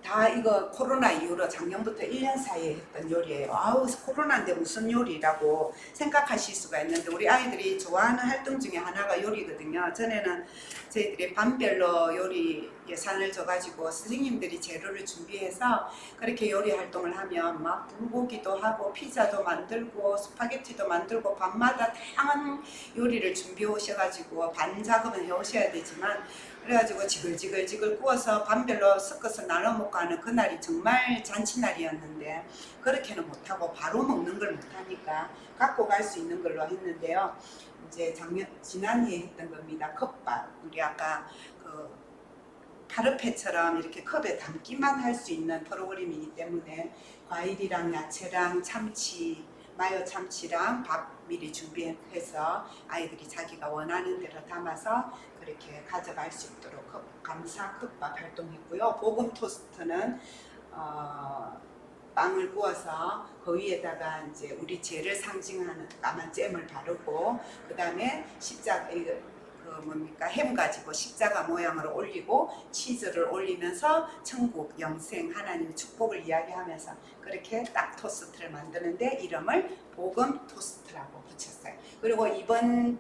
A: 다 이거 코로나 이후로 작년부터 1년 사이에 했던 요리예요. 아우, 코로나인데 무슨 요리라고 생각하실 수가 있는데, 우리 아이들이 좋아하는 활동 중에 하나가 요리거든요. 전에는 저희들이 반별로 요리 예산을 줘가지고 선생님들이 재료를 준비해서 그렇게 요리 활동을 하면 막 불고기도 하고 피자도 만들고 스파게티도 만들고 밤마다 다양한 요리를 준비해 오셔가지고 반 작업은 해 오셔야 되지만, 그래가지고 지글지글 구워서 반별로 섞어서 나눠 먹고 하는 그날이 정말 잔치날이었는데, 그렇게는 못하고 바로 먹는 걸 못하니까 갖고 갈 수 있는 걸로 했는데요. 이제 지난해에 했던 겁니다. 컵밥. 우리 아까 그 파르페처럼 이렇게 컵에 담기만 할 수 있는 프로그램이기 때문에 과일이랑 야채랑 참치, 마요 참치랑 밥 미리 준비해서 아이들이 자기가 원하는 대로 담아서 그렇게 가져갈 수 있도록 감사 컵밥 활동했고요. 볶음 토스트는 빵을 구워서 그 위에다가 이제 우리 죄를 상징하는 까만 잼을 바르고, 그 다음에 햄 가지고 십자가 모양으로 올리고 치즈를 올리면서 천국, 영생, 하나님의 축복을 이야기하면서 그렇게 딱 토스트를 만드는데 이름을 볶음 토스트라고 붙였어요. 그리고 이번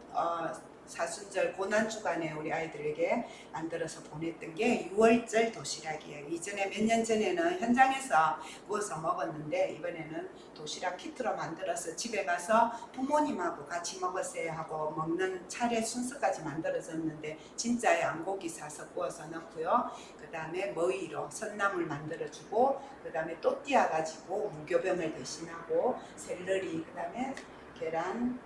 A: 사순절 고난주간에 우리 아이들에게 만들어서 보냈던 게 6월절 도시락이에요. 이전에 몇 년 전에는 현장에서 구워서 먹었는데, 이번에는 도시락 키트로 만들어서 집에 가서 부모님하고 같이 먹으세요 하고 먹는 차례 순서까지 만들어졌는데, 진짜의 양고기 사서 구워서 넣고요. 그 다음에 머위로 선나물 만들어주고, 그 다음에 또띠아 가지고 무교병을 대신하고, 샐러리, 그 다음에 계란,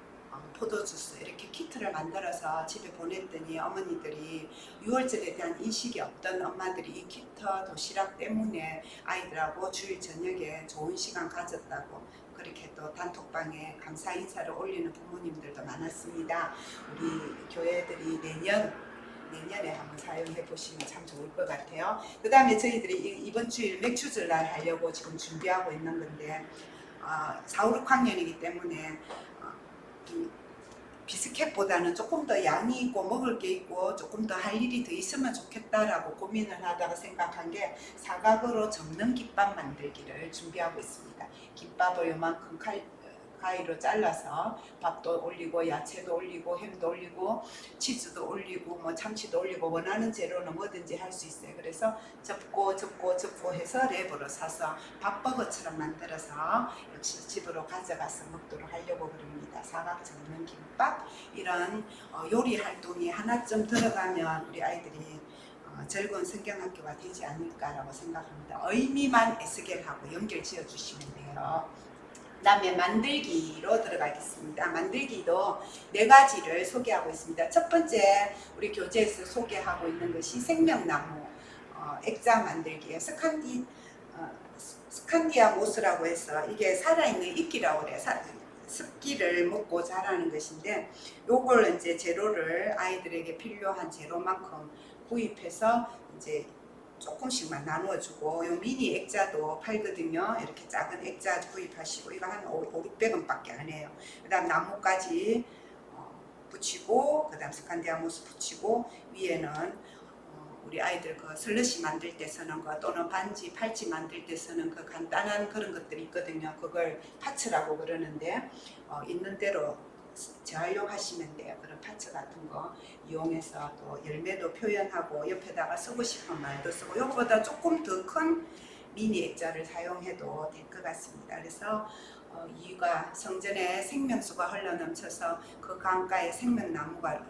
A: 포도주스, 이렇게 키트를 만들어서 집에 보냈더니 어머니들이 6월절에 대한 인식이 없던 엄마들이 이 키트 도시락 때문에 아이들하고 주일 저녁에 좋은 시간 가졌다고 그렇게 또 단톡방에 감사 인사를 올리는 부모님들도 많았습니다. 우리 교회들이 내년에 한번 사용해 보시면 참 좋을 것 같아요. 그 다음에 저희들이 이번 주일 맥주절날 하려고 지금 준비하고 있는 건데, 4, 5, 6학년이기 때문에 비스켓보다는 조금 더 양이 있고 먹을 게 있고 조금 더 할 일이 더 있으면 좋겠다라고 고민을 하다가 생각한 게 사각으로 접는 김밥 만들기를 준비하고 있습니다. 김밥을 요만큼 가위로 잘라서 밥도 올리고 야채도 올리고 햄도 올리고 치즈도 올리고 뭐 참치도 올리고 원하는 재료는 뭐든지 할 수 있어요. 그래서 접고 해서 랩으로 사서 밥버거처럼 만들어서 역시 집으로 가져가서 먹도록 하려고 그럽니다. 사각 접는 김밥, 이런 요리 활동이 하나쯤 들어가면 우리 아이들이 즐거운 성경학교가 되지 않을까라고 생각합니다. 의미만 에스겔하고 연결 지어 주시면 돼요. 그 다음에 만들기로 들어가겠습니다. 만들기도 4가지를 소개하고 있습니다. 첫 번째, 우리 교재에서 소개하고 있는 것이 생명나무 액자 만들기에 스칸디아 모스라고 해서 이게 살아있는 이끼라고 그래요. 습기를 먹고 자라는 것인데 요걸 이제 재료를 아이들에게 필요한 재료만큼 구입해서 이제 조금씩만 나누어주고 요 미니 액자도 팔거든요. 이렇게 작은 액자 구입하시고 이거 한 500~600원밖에 안 해요. 그 다음 나뭇가지 붙이고 그 다음 스칸디아모스 붙이고 위에는 우리 아이들 그 슬러시 만들 때 쓰는 거 또는 반지, 팔찌 만들 때 쓰는 그 간단한 그런 것들이 있거든요. 그걸 파츠라고 그러는데 있는 대로 재활용하시면 돼요. 그런 파츠 같은 거 이용해서 또 열매도 표현하고 옆에다가 쓰고 싶은 말도 쓰고 이거보다 조금 더 큰 미니 액자를 사용해도 될 것 같습니다. 그래서 이유가 성전에 생명수가 흘러넘쳐서 그 강가에 생명나무가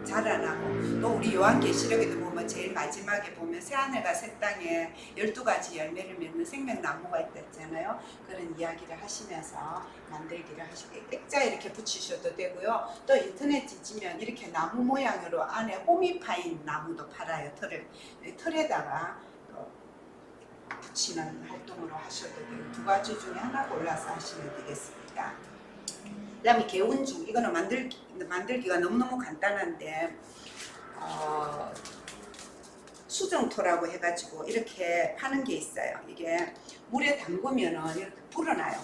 A: 자라나고 또 우리 요한계시록에도 보면 제일 마지막에 보면 새하늘과 새 땅에 12가지 열매를 맺는 생명나무가 있다잖아요. 그런 이야기를 하시면서 만들기를 하시고 액자 이렇게 붙이셔도 되고요. 또 인터넷 뒤지면 이렇게 나무 모양으로 안에 호미 파인 나무도 팔아요. 틀에다가 붙이는 활동으로 하셔도 돼요. 두 가지 중에 하나 골라서 하시면 되겠습니다. 그 다음에 개운죽 이거는 만들기가 너무너무 간단한데 수정토라고 해가지고 이렇게 파는 게 있어요. 이게 물에 담그면은 이렇게 불어나요.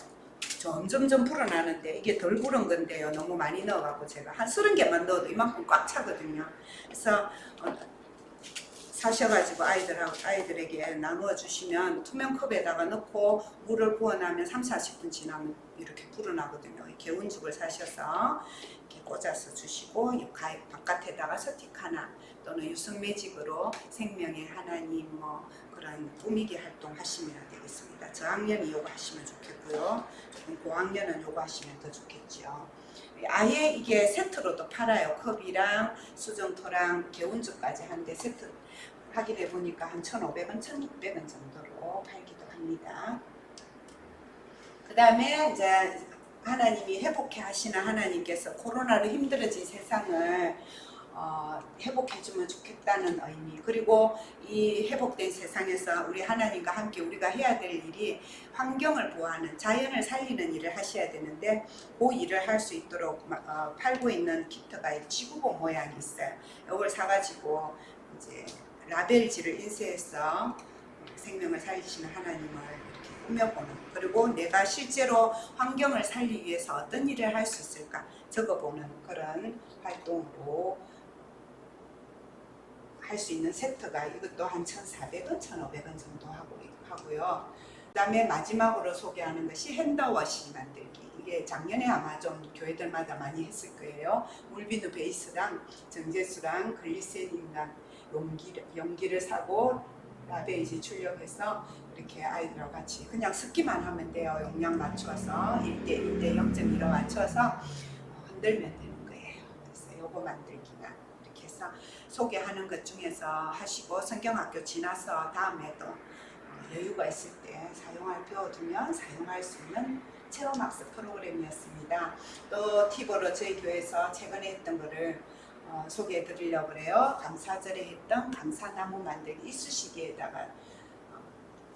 A: 점점점 불어나는데 이게 덜 불은 건데요. 너무 많이 넣어갖고 제가 한 30개만 넣어도 이만큼 꽉 차거든요. 그래서 사셔가지고 아이들에게 나누어 주시면 투명 컵에다가 넣고 물을 부어나면 30~40분 지나면 이렇게 불어나거든요. 개운죽을 사셔서 이렇게 꽂아서 주시고 바깥에다가 스틱 하나 또는 유성 매직으로 생명의 하나님 뭐 그런 꾸미기 활동 하시면 되겠습니다. 저학년이 이거 하시면 좋겠고요. 조금 고학년은 이거 하시면 더 좋겠죠. 아예 이게 세트로도 팔아요. 컵이랑 수정토랑 개운죽까지 하는데 세트 확인해 보니까 한 1,500원, 1,600원 정도로 팔기도 합니다. 그 다음에 이제 하나님이 회복해 하시는 하나님께서 코로나로 힘들어진 세상을 회복해주면 좋겠다는 의미, 그리고 이 회복된 세상에서 우리 하나님과 함께 우리가 해야 될 일이 환경을 보호하는, 자연을 살리는 일을 하셔야 되는데 그 일을 할 수 있도록 팔고 있는 키트가 지구본 모양이 있어요. 이걸 사가지고 이제 라벨지를 인쇄해서 생명을 살리시는 하나님을 이렇게 꾸며보는, 그리고 내가 실제로 환경을 살리기 위해서 어떤 일을 할 수 있을까 적어보는 그런 활동으로 할 수 있는 세트가 이것도 한 1,400원, 1,500원 정도 하고요. 그 다음에 마지막으로 소개하는 것이 핸드워시 만들기. 이게 작년에 아마 좀 교회들마다 많이 했을 거예요. 물비누 베이스랑 정제수랑 글리세린이랑 용기를 사고 라베이지 출력해서 이렇게 아이들하고 같이 그냥 섞기만 하면 돼요. 용량 맞춰서 1:1:0.1로 맞춰서 흔들면 되는 거예요. 그래서 요거 만들기나 이렇게 해서 소개하는 것 중에서 하시고 성경학교 지나서 다음에도 여유가 있을 때 배워두면 사용할 수 있는 체험학습 프로그램이었습니다. 또 팁으로 저희 교회에서 최근에 했던 거를 소개해 드리려고 그래요. 감사절에 했던 감사나무 만들기, 이쑤시개에다가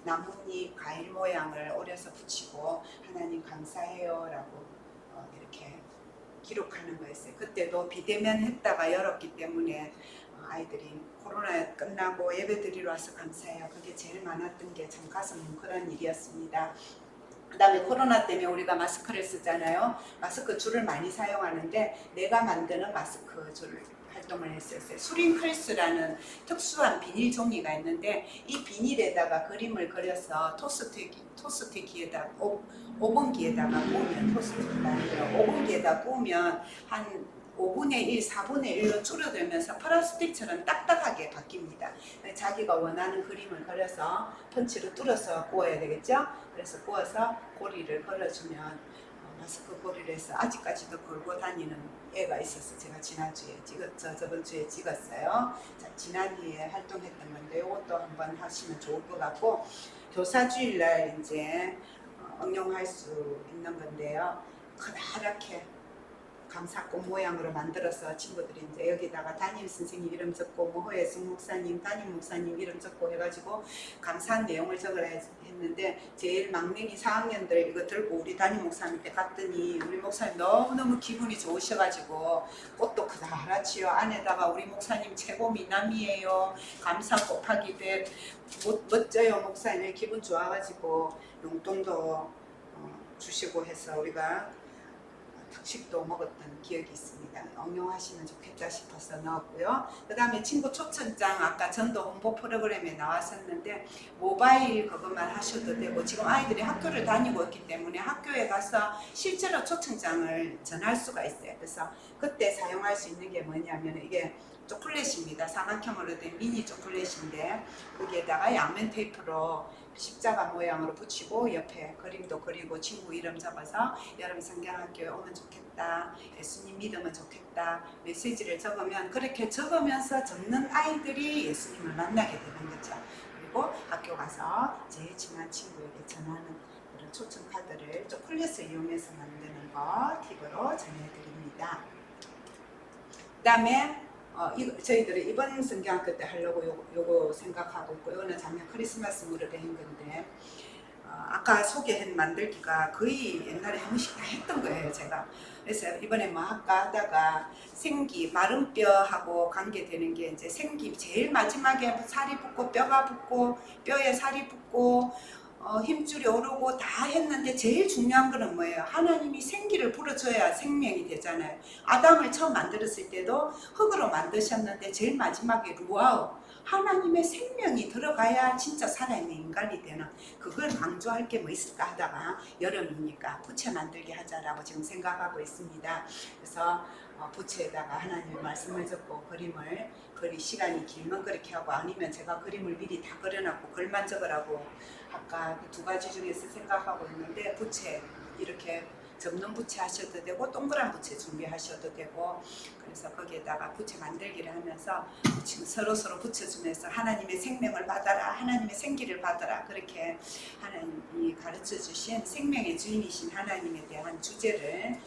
A: 나뭇잎 과일 모양을 오려서 붙이고 하나님 감사해요 라고 이렇게 기록하는 거였어요. 그때도 비대면 했다가 열었기 때문에 아이들이 코로나 끝나고 예배 드리러 와서 감사해요. 그게 제일 많았던 게 참 가슴 뭉클한 일이었습니다. 그 다음에 코로나 때문에 우리가 마스크를 쓰잖아요. 마스크 줄을 많이 사용하는데 내가 만드는 마스크 줄 활동을 했었어요. 수링클스라는 특수한 비닐 종이가 있는데 이 비닐에다가 그림을 그려서 토스트기에다 오븐기에다가 구우면, 토스트기가 아니라 오븐기에다 구우면 한 5분의 1, 4분의 1로 줄어들면서 플라스틱처럼 딱딱하게 바뀝니다. 자기가 원하는 그림을 그려서 펀치로 뚫어서 구워야 되겠죠? 그래서 구워서 고리를 걸어주면 마스크 고리를 해서 아직까지도 걸고 다니는 애가 있어서 제가 저번 주에 찍었어요. 자, 지난해에 활동했던 건데 이것도 한번 하시면 좋을 것 같고, 교사주일날 이제 응용할 수 있는 건데요. 커다랗게 감사꽃 모양으로 만들어서 친구들이 이제 여기다가 담임 선생님 이름 적고 뭐 허예승 목사님, 담임 목사님 이름 적고 해가지고 감사한 내용을 적으라 했는데 제일 막내기 4학년들 이거 들고 우리 담임 목사님한테 갔더니 우리 목사님 너무너무 기분이 좋으셔가지고 꽃도 그다랗지요. 안에다가 우리 목사님 최고 미남이에요. 감사 곱하기 100 멋져요 목사님. 기분 좋아가지고 용돈도 주시고 해서 우리가 특식도 먹었던 기억이 있습니다. 응용하시면 좋겠다 싶어서 넣었고요. 그 다음에 친구 초청장 아까 전도 홍보 프로그램에 나왔었는데 모바일 그것만 하셔도 되고 지금 아이들이 학교를 다니고 있기 때문에 학교에 가서 실제로 초청장을 전할 수가 있어요. 그래서 그때 사용할 수 있는 게 뭐냐면 이게 초콜릿입니다. 사각형으로 된 미니 초콜릿인데 거기에다가 양면 테이프로 십자가 모양으로 붙이고 옆에 그림도 그리고 친구 이름 적어서 여름 성경학교에 오면 좋겠다, 예수님 믿으면 좋겠다 메시지를 적으면 그렇게 적으면서 적는 아이들이 예수님을 만나게 되는 거죠. 그리고 학교 가서 제일 친한 친구에게 전하는 그런 초청 카드를 초콜릿을 이용해서 만드는 거 팁으로 전해드립니다. 그 다음에 저희들이 이번 성경학교 때 하려고 요거 생각하고 있고 이거는 작년 크리스마스 무렵에 한 건데 아까 소개한 만들기가 거의 옛날에 한 번씩 다 했던 거예요 제가. 그래서 이번에 뭐 할까 하다가 생기 마른 뼈하고 관계되는 게 이제 생기 제일 마지막에 살이 붙고 뼈가 붙고 뼈에 살이 붙고 힘줄이 오르고 다 했는데 제일 중요한 거는 뭐예요? 하나님이 생기를 불어줘야 생명이 되잖아요. 아담을 처음 만들었을 때도 흙으로 만드셨는데 제일 마지막에 루아우 하나님의 생명이 들어가야 진짜 살아있는 인간이 되는 그걸 강조할 게 뭐 있을까 하다가 여름이니까 부채 만들게 하자라고 지금 생각하고 있습니다. 그래서 부채에다가 하나님의 말씀을 적고 그림을 시간이 길면 그렇게 하고 아니면 제가 그림을 미리 다 그려놨고 글만 적으라고 아까 그 두 가지 중에서 생각하고 있는데 부채 이렇게 접는 부채 하셔도 되고 동그란 부채 준비하셔도 되고 그래서 거기에다가 부채 만들기를 하면서 지금 서로 붙여주면서 하나님의 생명을 받아라 하나님의 생기를 받아라 그렇게 하나님이 가르쳐 주신 생명의 주인이신 하나님에 대한 주제를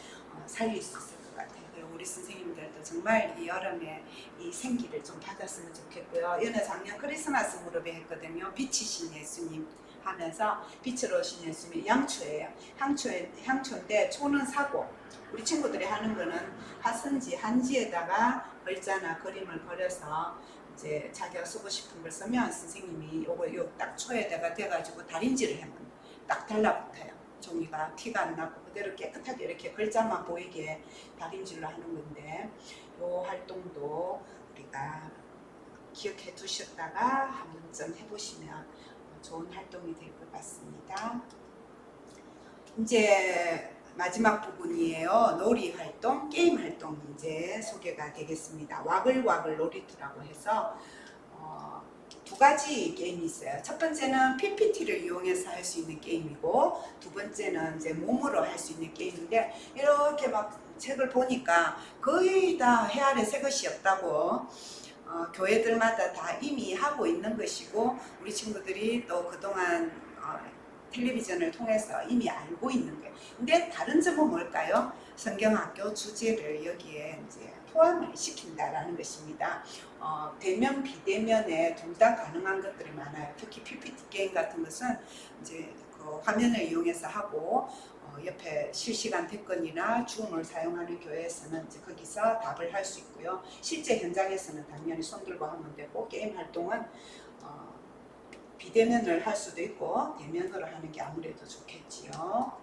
A: 살릴 수 있을 것 같아요. 그리고 우리 선생님들도 정말 이 여름에 이 생기를 좀 받았으면 좋겠고요. 이거는 작년 크리스마스 무렵에 했거든요. 빛이신 예수님 하면서 빛으로 오신 예수님이 양초예요. 향초인데 초는 사고 우리 친구들이 하는 거는 화선지 한지에다가 글자나 그림을 그려서 이제 자기가 쓰고 싶은 걸 쓰면 선생님이 요거 딱 초에다가 돼가지고 다림질을 하면 딱 달라붙어요. 종이가 티가 안 나고 그대로 깨끗하게 이렇게 글자만 보이게 다림질로 하는 건데 요 활동도 우리가 기억해 두셨다가 한 번쯤 해보시면 좋은 활동이 될 것 같습니다. 이제 마지막 부분이에요. 놀이 활동, 게임 활동 이제 소개가 되겠습니다. 와글와글 놀이터라고 해서 두 가지 게임이 있어요. 첫 번째는 PPT를 이용해서 할 수 있는 게임이고 두 번째는 이제 몸으로 할 수 있는 게임인데 이렇게 막 책을 보니까 거의 다 해아래 새 것이 없다고 교회들마다 다 이미 하고 있는 것이고 우리 친구들이 또 그동안 텔레비전을 통해서 이미 알고 있는 거예요. 근데 다른 점은 뭘까요? 성경학교 주제를 여기에 이제 포함을 시킨다라는 것입니다. 대면 비대면에 둘 다 가능한 것들이 많아요. 특히 PPT 게임 같은 것은 이제 그 화면을 이용해서 하고 옆에 실시간 댓글이나 줌을 사용하는 교회에서는 이제 거기서 답을 할 수 있고요. 실제 현장에서는 당연히 손 들고 하면 되고 게임 활동은 비대면을 할 수도 있고 대면으로 하는 게 아무래도 좋겠지요.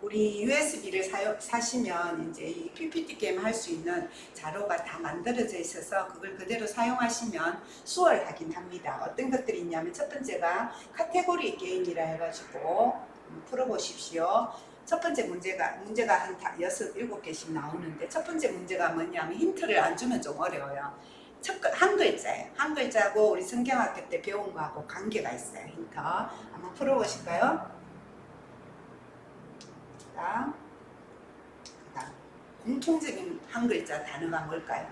A: 우리 USB를 사시면 이제 이 PPT 게임 할 수 있는 자료가 다 만들어져 있어서 그걸 그대로 사용하시면 수월하긴 합니다. 어떤 것들이 있냐면 첫 번째가 카테고리 게임이라 해가지고 풀어보십시오. 첫 번째 문제가 한 6, 7개씩 나오는데 첫 번째 문제가 뭐냐면 힌트를 안 주면 좀 어려워요. 한 글자예요. 한 글자고 우리 성경학교 때 배운 거하고 관계가 있어요. 힌트 한번 풀어보실까요? 그다음 공통적인 한 글자 단어가 뭘까요?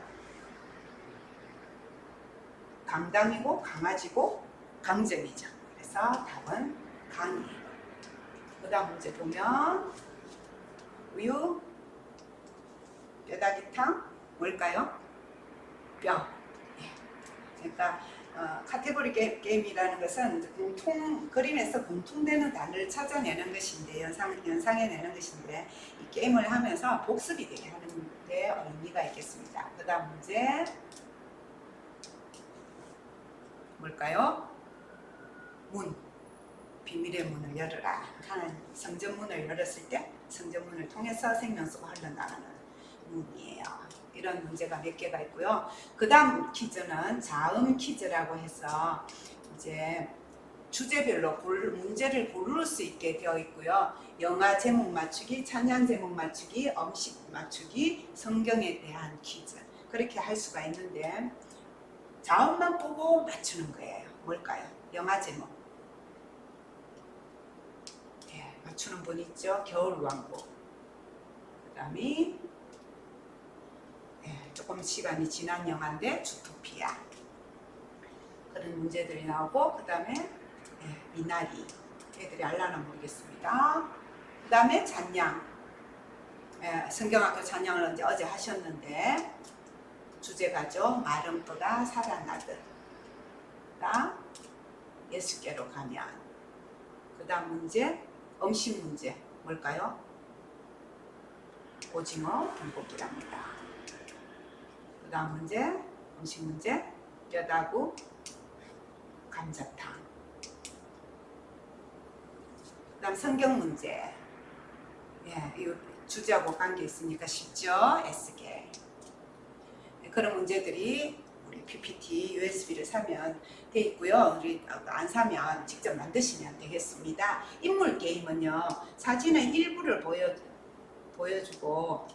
A: 강당이고 강아지고 강점이죠. 그래서 답은 강이에요. 그 다음 문제 보면 우유, 뼈다귀탕 뭘까요? 뼈. 예. 그러니까 카테고리 게임이라는 것은 그림에서 공통되는 단어를 찾아내는 것인데 연상해내는 것인데 이 게임을 하면서 복습이 되게 하는 데 의미가 있겠습니다. 그 다음 문제 뭘까요? 문. 비밀의 문을 열어라. 하는 성전문을 열었을 때 성전문을 통해서 생명수가 흘러나가는 문이에요. 이런 문제가 몇 개가 있고요. 그 다음 퀴즈는 자음 퀴즈라고 해서 이제 주제별로 문제를 고를 수 있게 되어 있고요. 영화 제목 맞추기, 찬양 제목 맞추기, 음식 맞추기, 성경에 대한 퀴즈 그렇게 할 수가 있는데 자음만 보고 맞추는 거예요. 뭘까요? 영화 제목. 네, 맞추는 분 있죠? 겨울왕국. 그 다음에 조금 시간이 지난 영화인데 주토피아. 그런 문제들이 나오고 그 다음에 미나리. 애들이 알라나 모르겠습니다. 그 다음에 찬양. 성경학교 찬양을 어제 하셨는데 주제가죠. 마른 뼈가 살아나듯. 다 6개로 가면 그 다음 문제 음식 문제 뭘까요? 오징어 불고기랍니다. 그 다음 문제 음식 문제 뼈다구 감자탕. 그 다음 성경 문제. 이 주제하고 관계 있으니까 쉽죠? S계. 그런 문제들이 우리 PPT, USB를 사면 돼 있고요. 우리 안 사면 직접 만드시면 되겠습니다. 인물 게임은요, 사진의 일부를 보여주고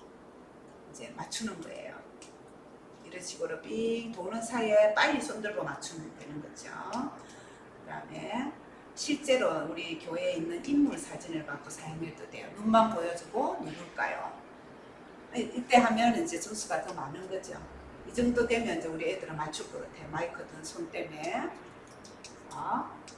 A: 이제 맞추는 거예요. 이런 식으로 삥 도는 사이에 빨리 손들고 맞추면 되는 거죠. 그 다음에 실제로 우리 교회에 있는 인물 사진을 갖고 사용해도 돼요. 눈만 보여주고 누굴까요? 이때 하면 이제 점수가 더 많은 거죠. 이 정도 되면 이제 우리 애들은 맞출 것 같아요. 마이크 든 손 때문에.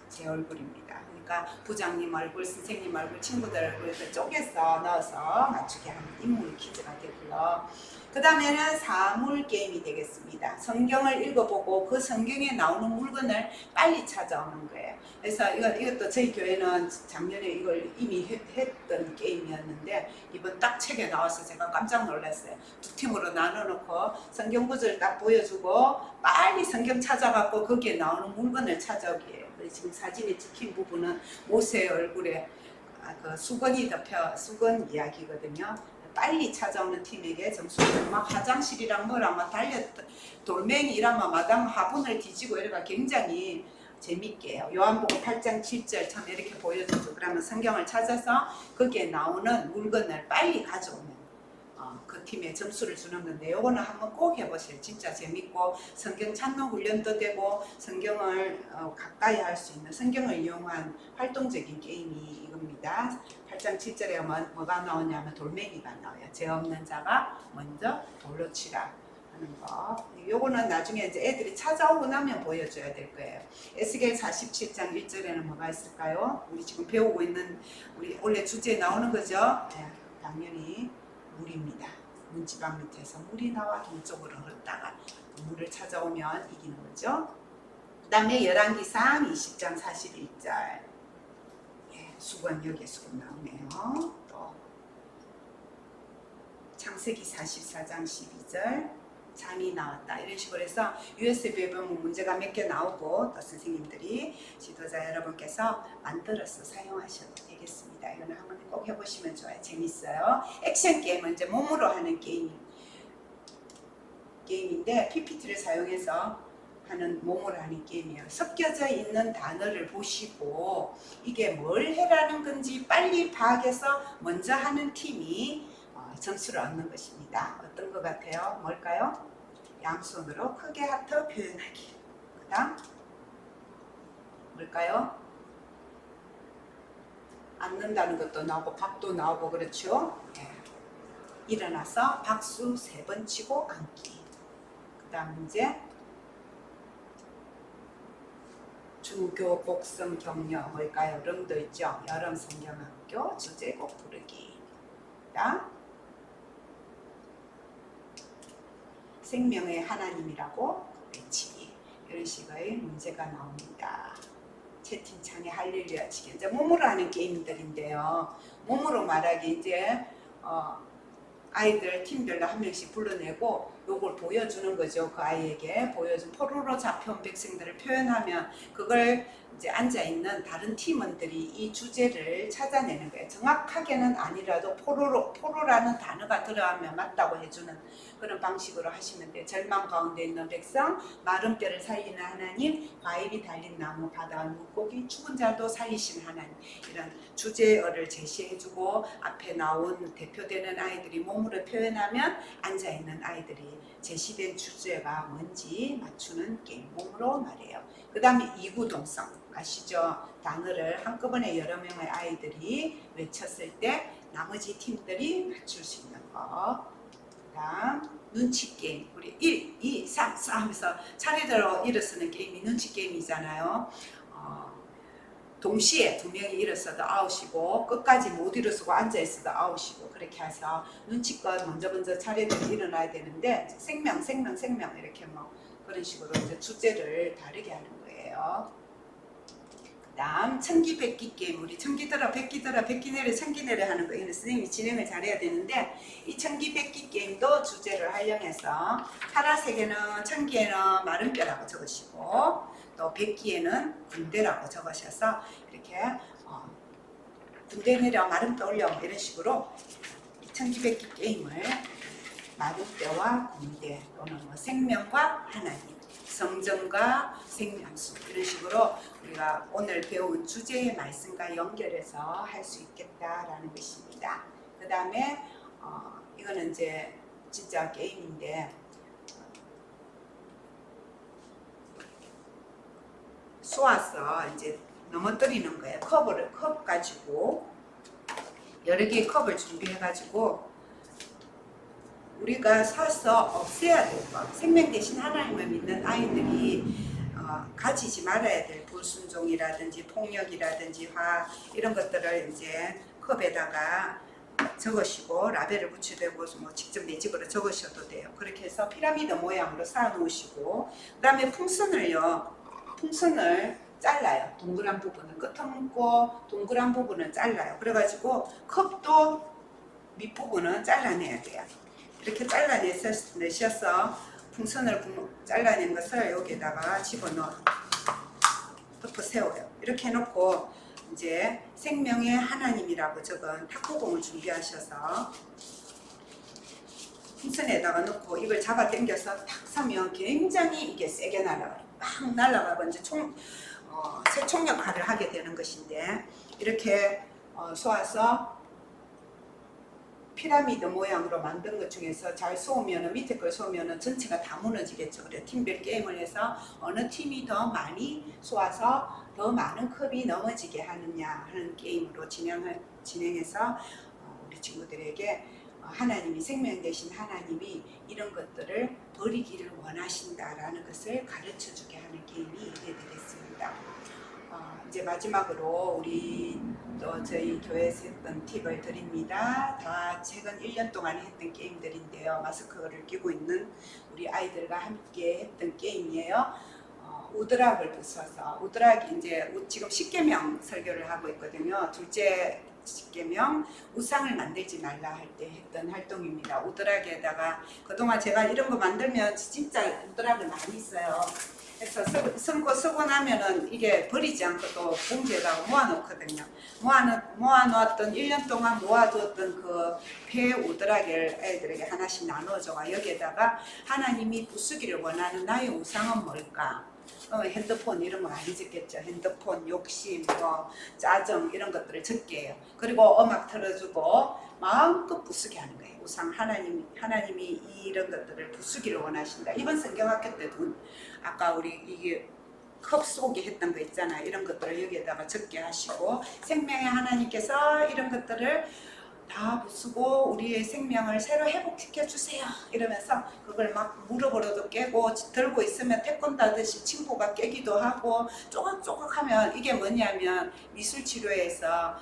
A: 제 얼굴입니다. 그러니까 부장님 얼굴, 선생님 얼굴, 친구들 얼굴을 쪼개서 넣어서 맞추게 하는 인물 퀴즈가 되고요. 그 다음에는 사물 게임이 되겠습니다. 성경을 읽어보고 그 성경에 나오는 물건을 빨리 찾아오는 거예요. 그래서 이것도 저희 교회는 작년에 이걸 이미 했던 게임이었는데 이번 딱 책에 나와서 제가 깜짝 놀랐어요. 두 팀으로 나눠놓고 성경 구절을 딱 보여주고 빨리 성경 찾아갖고 거기에 나오는 물건을 찾아오기예요. 지금 사진에 찍힌 부분은 모세의 얼굴에 그 수건 이야기거든요. 빨리 찾아오는 팀에게 점수를 막 화장실이랑 뭐랑 막 돌멩이랑 막 마당 화분을 뒤지고 이래가 굉장히 재밌게 해요. 요한복음 8장 7절 참 이렇게 보여주죠. 그러면 성경을 찾아서 거기에 나오는 물건을 빨리 가져오면 그 팀에 점수를 주는 건데 요거는 한번 꼭 해보세요. 진짜 재밌고 성경 찾는 훈련도 되고 성경을 가까이 할 수 있는 성경을 이용한 활동적인 게임이 이겁니다. 8장 7절에 뭐가 나오냐면 돌멩이가 나와요. 죄 없는 자가 먼저 돌로 치라 하는 거. 요거는 나중에 이제 애들이 찾아오고 나면 보여줘야 될 거예요. 에스겔 47장 1절에는 뭐가 있을까요? 우리 지금 배우고 있는 우리 원래 주제에 나오는 거죠. 당연히 물입니다. 문지방 밑에서 물이 나와 동쪽으로 흐르다가 물을 찾아오면 이기는 거죠. 그 다음에 열왕기상 20장 41절. 수건 여기에 수건 나오네요. 또 창세기 44장 12절 잠이 나왔다. 이런 식으로 해서 USB에 보면 문제가 몇 개 나오고 또 선생님들이 지도자 여러분께서 만들어서 사용하셔도 되겠습니다. 이거는 한번 꼭 해보시면 좋아요. 재밌어요. 액션 게임은 이제 몸으로 하는 게임인데 PPT를 사용해서 하는 몸으로 하는 게임이에요. 섞여져 있는 단어를 보시고 이게 뭘 해라는 건지 빨리 파악해서 먼저 하는 팀이 점수를 얻는 것입니다. 어떤 것 같아요? 뭘까요? 양손으로 크게 하트 표현하기. 그 다음 뭘까요? 앉는다는 것도 나오고 밥도 나오고 그렇죠? 일어나서 박수 3번 치고 앉기. 그 다음 문제 중교, 복성, 격려 뭘까요? 름도 있죠? 여름 성경학교 주제곡 부르기. 그 다음 생명의 하나님이라고 외치기. 이런 식의 문제가 나옵니다. 채팅창에 할렐루야 치기. 이제 몸으로 하는 게임들인데요. 몸으로 말하기 이제 아이들 팀별로 한 명씩 불러내고 요걸 보여주는 거죠. 그 아이에게 보여준 포로로 잡혀온 백성들을 표현하면 그걸 이제 앉아있는 다른 팀원들이 이 주제를 찾아내는 거예요. 정확하게는 아니라도 포로라는 단어가 들어가면 맞다고 해주는 그런 방식으로 하시면 돼요. 절망 가운데 있는 백성, 마른 뼈를 살리는 하나님, 과일이 달린 나무, 바다와 물고기, 죽은 자도 살리신 하나님. 이런 주제어를 제시해주고 앞에 나온 대표되는 아이들이 몸으로 표현하면 앉아있는 아이들이 제시된 주제가 뭔지 맞추는 게임. 몸으로 말해요. 그 다음에 이구동성 아시죠? 단어를 한꺼번에 여러 명의 아이들이 외쳤을 때 나머지 팀들이 맞출 수 있는 거. 그 다음 눈치 게임. 우리 1, 2, 3, 4 하면서 차례대로 일어서는 게임이 눈치 게임이잖아요. 동시에 두 명이 일어서도 아웃이고 끝까지 못 일어서고 앉아있어도 아웃이고 그렇게 해서 눈치껏 먼저 차례대로 일어나야 되는데 생명 이렇게 뭐 그런 식으로 이제 주제를 다르게 하는 거예요. 그 다음 천기백기 게임. 우리 천기더라 백기더라 백기내려 천기내려 하는 거 이거는 선생님이 진행을 잘해야 되는데 이 천기백기 게임도 주제를 활용해서 파라색에는 천기에는 마른 뼈라고 적으시고 또 백기에는 군대라고 적으셔서 이렇게 군대 내려 마른 뼈 올려 이런 식으로 천기백기 게임을 마른 뼈와 군대 또는 뭐 생명과 하나님, 성전과 생명수 이런 식으로 우리가 오늘 배운 주제의 말씀과 연결해서 할 수 있겠다라는 것입니다. 그 다음에 이거는 이제 진짜 게임인데 쏘아서 이제 넘어뜨리는 거예요. 컵 가지고 여러 개의 컵을 준비해 가지고 우리가 사서 없애야 될 것, 생명 대신 하나님을 믿는 아이들이 가지지 말아야 될 불순종이라든지 폭력이라든지 화 이런 것들을 이제 컵에다가 적으시고 라벨을 붙이되고 뭐 직접 내 집으로 적으셔도 돼요. 그렇게 해서 피라미드 모양으로 쌓아 놓으시고 그 다음에 풍선을 잘라요. 동그란 부분은 끄트먹고 동그란 부분은 잘라요. 그래가지고 컵도 밑부분은 잘라내야 돼요. 이렇게 잘라내셔서 풍선을 잘라낸 것을 여기에다가 집어넣어 덮어 세워요. 이렇게 해놓고 이제 생명의 하나님이라고 적은 탁구공을 준비하셔서 풍선에다가 넣고 이걸 잡아 당겨서 탁 서면 굉장히 이게 세게 날아가요. 막 날아가고 이제 새총 역할을 하게 되는 것인데 이렇게 쏘아서 피라미드 모양으로 만든 것 중에서 잘 쏘면은 밑에 걸 쏘면은 전체가 다 무너지겠죠. 그래 팀별 게임을 해서 어느 팀이 더 많이 쏘아서 더 많은 컵이 넘어지게 하느냐 하는 게임으로 진행해서 우리 친구들에게 하나님이 생명 되신 하나님이 이런 것들을 버리기를 원하신다라는 것을 가르쳐 주게 하는 게임이 되겠습니다. 이제 마지막으로 우리 또 저희 교회에서 했던 팁을 드립니다. 다 최근 1년 동안 했던 게임들인데요. 마스크를 끼고 있는 우리 아이들과 함께 했던 게임이에요. 우드락을 부숴서 우드락이 이제 지금 10계명 설교를 하고 있거든요. 둘째 10계명 우상을 만들지 말라 할 때 했던 활동입니다. 우드락에다가 그동안 제가 이런 거 만들면 진짜 우드락을 많이 써요. 그래서 선고 쓰고 나면은 이게 버리지 않고 또 봉지에다가 모아놓거든요. 모아놓았던 1년 동안 모아두었던 그 폐 우드락을 애들에게 하나씩 나눠줘가 여기에다가 하나님이 부수기를 원하는 나의 우상은 뭘까? 핸드폰 이런 거 많이 적겠죠. 핸드폰, 욕심, 짜증 이런 것들을 적게 해요. 그리고 음악 틀어주고 마음껏 부수게 하는 거예요. 우상 하나님이 이런 것들을 부수기를 원하신다. 이번 성경학교 때도 아까 우리 이게 컵 속에 했던 거 있잖아요. 이런 것들을 여기에다가 적게 하시고 생명의 하나님께서 이런 것들을 다 부수고 우리의 생명을 새로 회복시켜 주세요 이러면서 그걸 막 무릎으로도 깨고 들고 있으면 태권도 하듯이 친구가 깨기도 하고 쪼각쪼각 하면 이게 뭐냐면 미술치료에서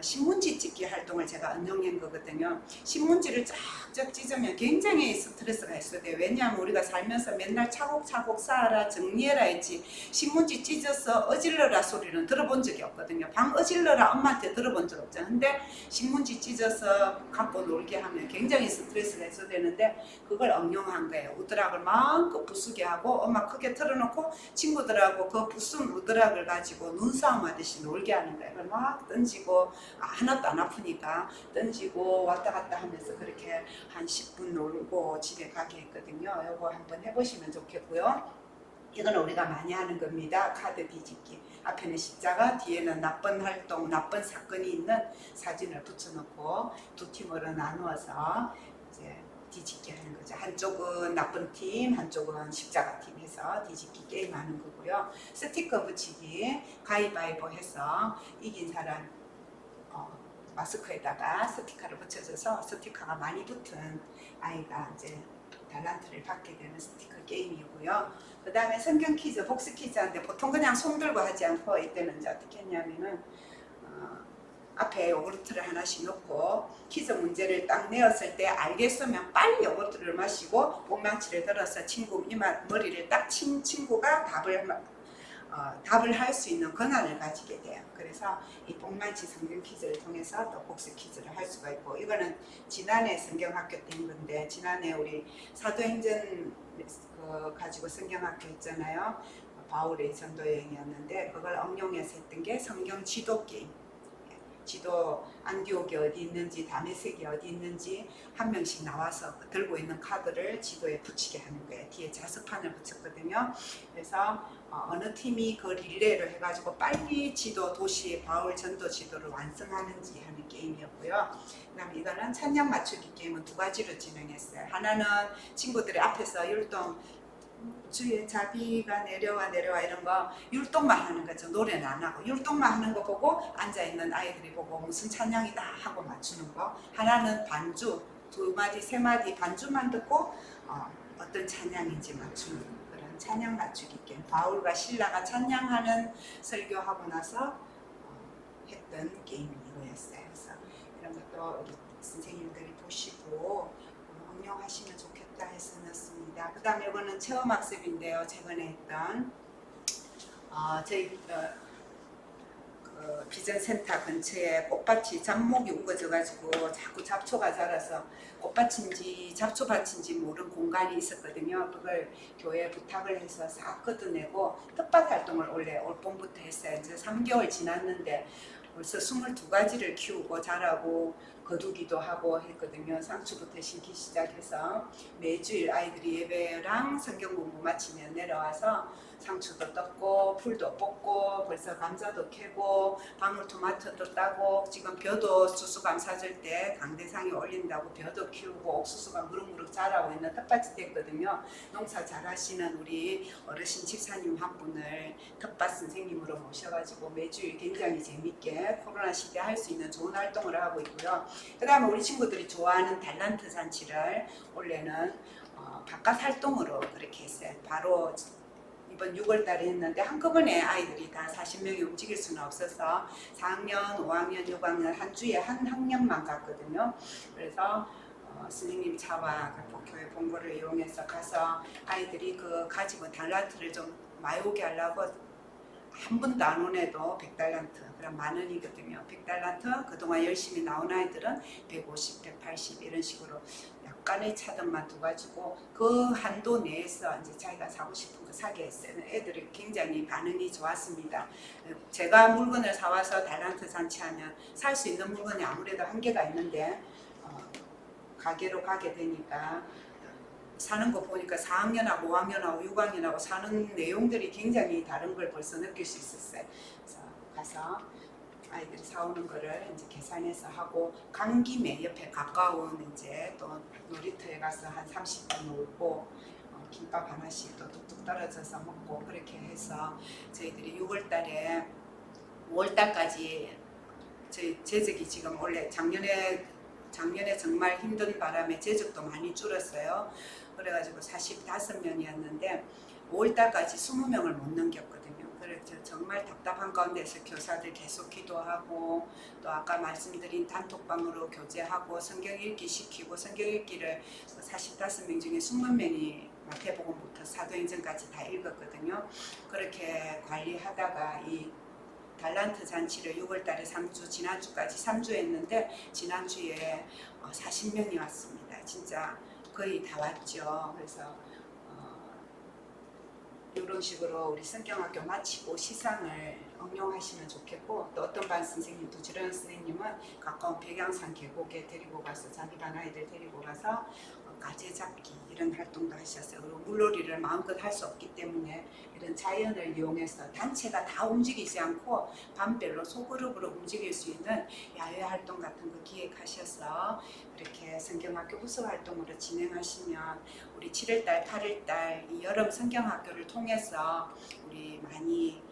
A: 신문지 찍기 활동을 제가 운영한 거거든요. 신문지를 쫙쫙 찢으면 굉장히 스트레스가 있어요. 왜냐하면 우리가 살면서 맨날 차곡차곡 쌓아라 정리해라 했지 신문지 찢어서 어질러라 소리는 들어본 적이 없거든요. 방 어질러라 엄마한테 들어본 적 없잖아요. 근데 신문지 찢어서 갖고 놀게 하면 굉장히 스트레스가 있어야 되는데 그걸 응용한 거예요. 우드락을 마음껏 부수게 하고 엄마 크게 틀어놓고 친구들하고 그 부순 우드락을 가지고 눈싸움 하듯이 놀게 하는 거예요. 그걸 막 던지고 하나도 안 아프니까 던지고 왔다 갔다 하면서 그렇게 한 10분 놀고 집에 가게 했거든요. 이거 한번 해보시면 좋겠고요. 이거는 우리가 많이 하는 겁니다. 카드 뒤집기. 앞에는 십자가, 뒤에는 나쁜 활동, 나쁜 사건이 있는 사진을 붙여놓고 두 팀으로 나누어서 이제 뒤집기 하는 거죠. 한쪽은 나쁜 팀, 한쪽은 십자가 팀 해서 뒤집기 게임 하는 거고요. 스티커 붙이기, 가위바위보 해서 이긴 사람 마스크에다가 스티커를 붙여줘서 스티커가 많이 붙은 아이가 이제 달란트를 받게 되는 스티커 게임이고요. 그 다음에 성경 퀴즈, 복수 퀴즈인데 보통 그냥 손 들고 하지 않고 이때는 이제 어떻게 했냐면은 앞에 요구르트를 하나씩 넣고 퀴즈 문제를 딱 내었을 때 알겠으면 빨리 요구르트를 마시고 목망치를 들어서 친구 이마 머리를 딱 친 친구가 답을 할 수 있는 권한을 가지게 돼요. 그래서 이 복만치 성경 퀴즈를 통해서 또 복수 퀴즈를 할 수가 있고 이거는 지난해 성경학교 때 한 건데 지난해 우리 사도행전 가지고 성경학교 했잖아요. 바울의 전도 여행이었는데 그걸 응용해서 했던 게 성경 지도 게임. 지도 안디옥이 어디 있는지 다메섹이 어디 있는지 한 명씩 나와서 들고 있는 카드를 지도에 붙이게 하는 거예요. 뒤에 자석판을 붙였거든요. 그래서 어느 팀이 그 릴레이를 해가지고 빨리 지도 도시 바울 전도 지도를 완성하는지 하는 게임이었고요. 그다음에 이거는 찬양 맞추기 게임은 두 가지로 진행했어요. 하나는 친구들이 앞에서 율동 주의 자비가 내려와 이런 거 율동만 하는 거죠. 노래는 안 하고 율동만 하는 거 보고 앉아있는 아이들이 보고 무슨 찬양이다 하고 맞추는 거. 하나는 반주, 두 마디 세 마디 반주만 듣고 어떤 찬양인지 맞추는 그런 찬양 맞추기 게임. 바울과 신라가 찬양하는 설교하고 나서 했던 게임이 이거였어요. 그래서 이런 것도 우리 선생님들이 보시고 응용하시면 좋겠다 해서 넣었습니다. 그 다음에 이거는 체험학습인데요. 최근에 했던 저희 그 비전센터 근처에 꽃밭이 잡목이 우거져가지고 자꾸 잡초가 자라서 꽃밭인지 잡초밭인지 모르는 공간이 있었거든요. 그걸 교회에 부탁을 해서 싹 걷어내고 텃밭 활동을 원래 올 봄부터 했어요. 이제 3개월 지났는데 벌써 22가지를 키우고 자라고 거두기도 하고 했거든요. 상추부터 심기 시작해서 매주일 아이들이 예배랑 성경 공부 마치면 내려와서 상추도 떴고 풀도 뽑고 벌써 감자도 캐고 방울토마토도 따고 지금 벼도 수수감 사줄 때 강대상에 올린다고 벼도 키우고 옥수수가 무럭무럭 자라고 있는 텃밭이 됐거든요. 농사 잘하시는 우리 어르신 집사님 한 분을 텃밭 선생님으로 모셔가지고 매주일 굉장히 재밌게 코로나 시대에 할 수 있는 좋은 활동을 하고 있고요. 그 다음에 우리 친구들이 좋아하는 달란트 잔치를 원래는 바깥 활동으로 그렇게 했어요. 바로 이번 6월달에 했는데 한꺼번에 아이들이 다 40명이 움직일 수는 없어서 4학년, 5학년, 6학년 한 주에 한 학년만 갔거든요. 그래서 선생님 차와 교회 본부를 이용해서 가서 아이들이 그 가지고 달란트를 좀 마요게 하려고 한 번도 안 온 애도 100달란트, 그럼 만 원이거든요. 100달란트, 그동안 열심히 나온 아이들은 150, 180 이런 식으로 약간의 차등만 둬가지고 그 한도 내에서 이제 자기가 사고 싶은 거 사게 했어요. 애들이 굉장히 반응이 좋았습니다. 제가 물건을 사와서 달란트 잔치하면 살 수 있는 물건이 아무래도 한계가 있는데 가게로 가게 되니까 사는 거 보니까 4학년하고 5학년하고 6학년하고 사는 내용들이 굉장히 다른 걸 벌써 느낄 수 있었어요. 그래서 가서 아이들이 사오는 거를 이제 계산해서 하고 간 김에 옆에 가까운 이제 또 놀이터에 가서 한 30분 놀고 김밥 하나씩 또 뚝뚝 떨어져서 먹고 그렇게 해서 저희들이 6월달에 5월달까지 저희 제적이 지금 원래 작년에 정말 힘든 바람에 제적도 많이 줄었어요. 그래가지고 45명이었는데 5월달까지 20명을 못 넘겼거든요. 그래서 정말 답답한 가운데서 교사들 계속 기도하고 또 아까 말씀드린 단톡방으로 교제하고 성경 읽기 시키고 성경 읽기를 45명 중에 20명이 마태복음부터 사도행전까지 다 읽었거든요. 그렇게 관리하다가 이 달란트 잔치를 6월달에 3주, 지난주까지 3주 했는데 지난주에 40명이 왔습니다. 진짜 거의 다 왔죠. 그래서 이런 식으로 우리 성경학교 마치고 시상을 응용하시면 좋겠고, 또 어떤 반 선생님, 또 주련 선생님은 가까운 백양산 계곡에 데리고 가서 자기 반 아이들 데리고 가서 가재 잡기 이런 활동도 하셨어요. 그리고 물놀이를 마음껏 할 수 없기 때문에 이런 자연을 이용해서 단체가 다 움직이지 않고 반별로 소그룹으로 움직일 수 있는 야외 활동 같은 거 기획하셔서 이렇게 성경학교 부서 활동으로 진행하시면 우리 7월달, 8월달 이 여름 성경학교를 통해서 우리 많이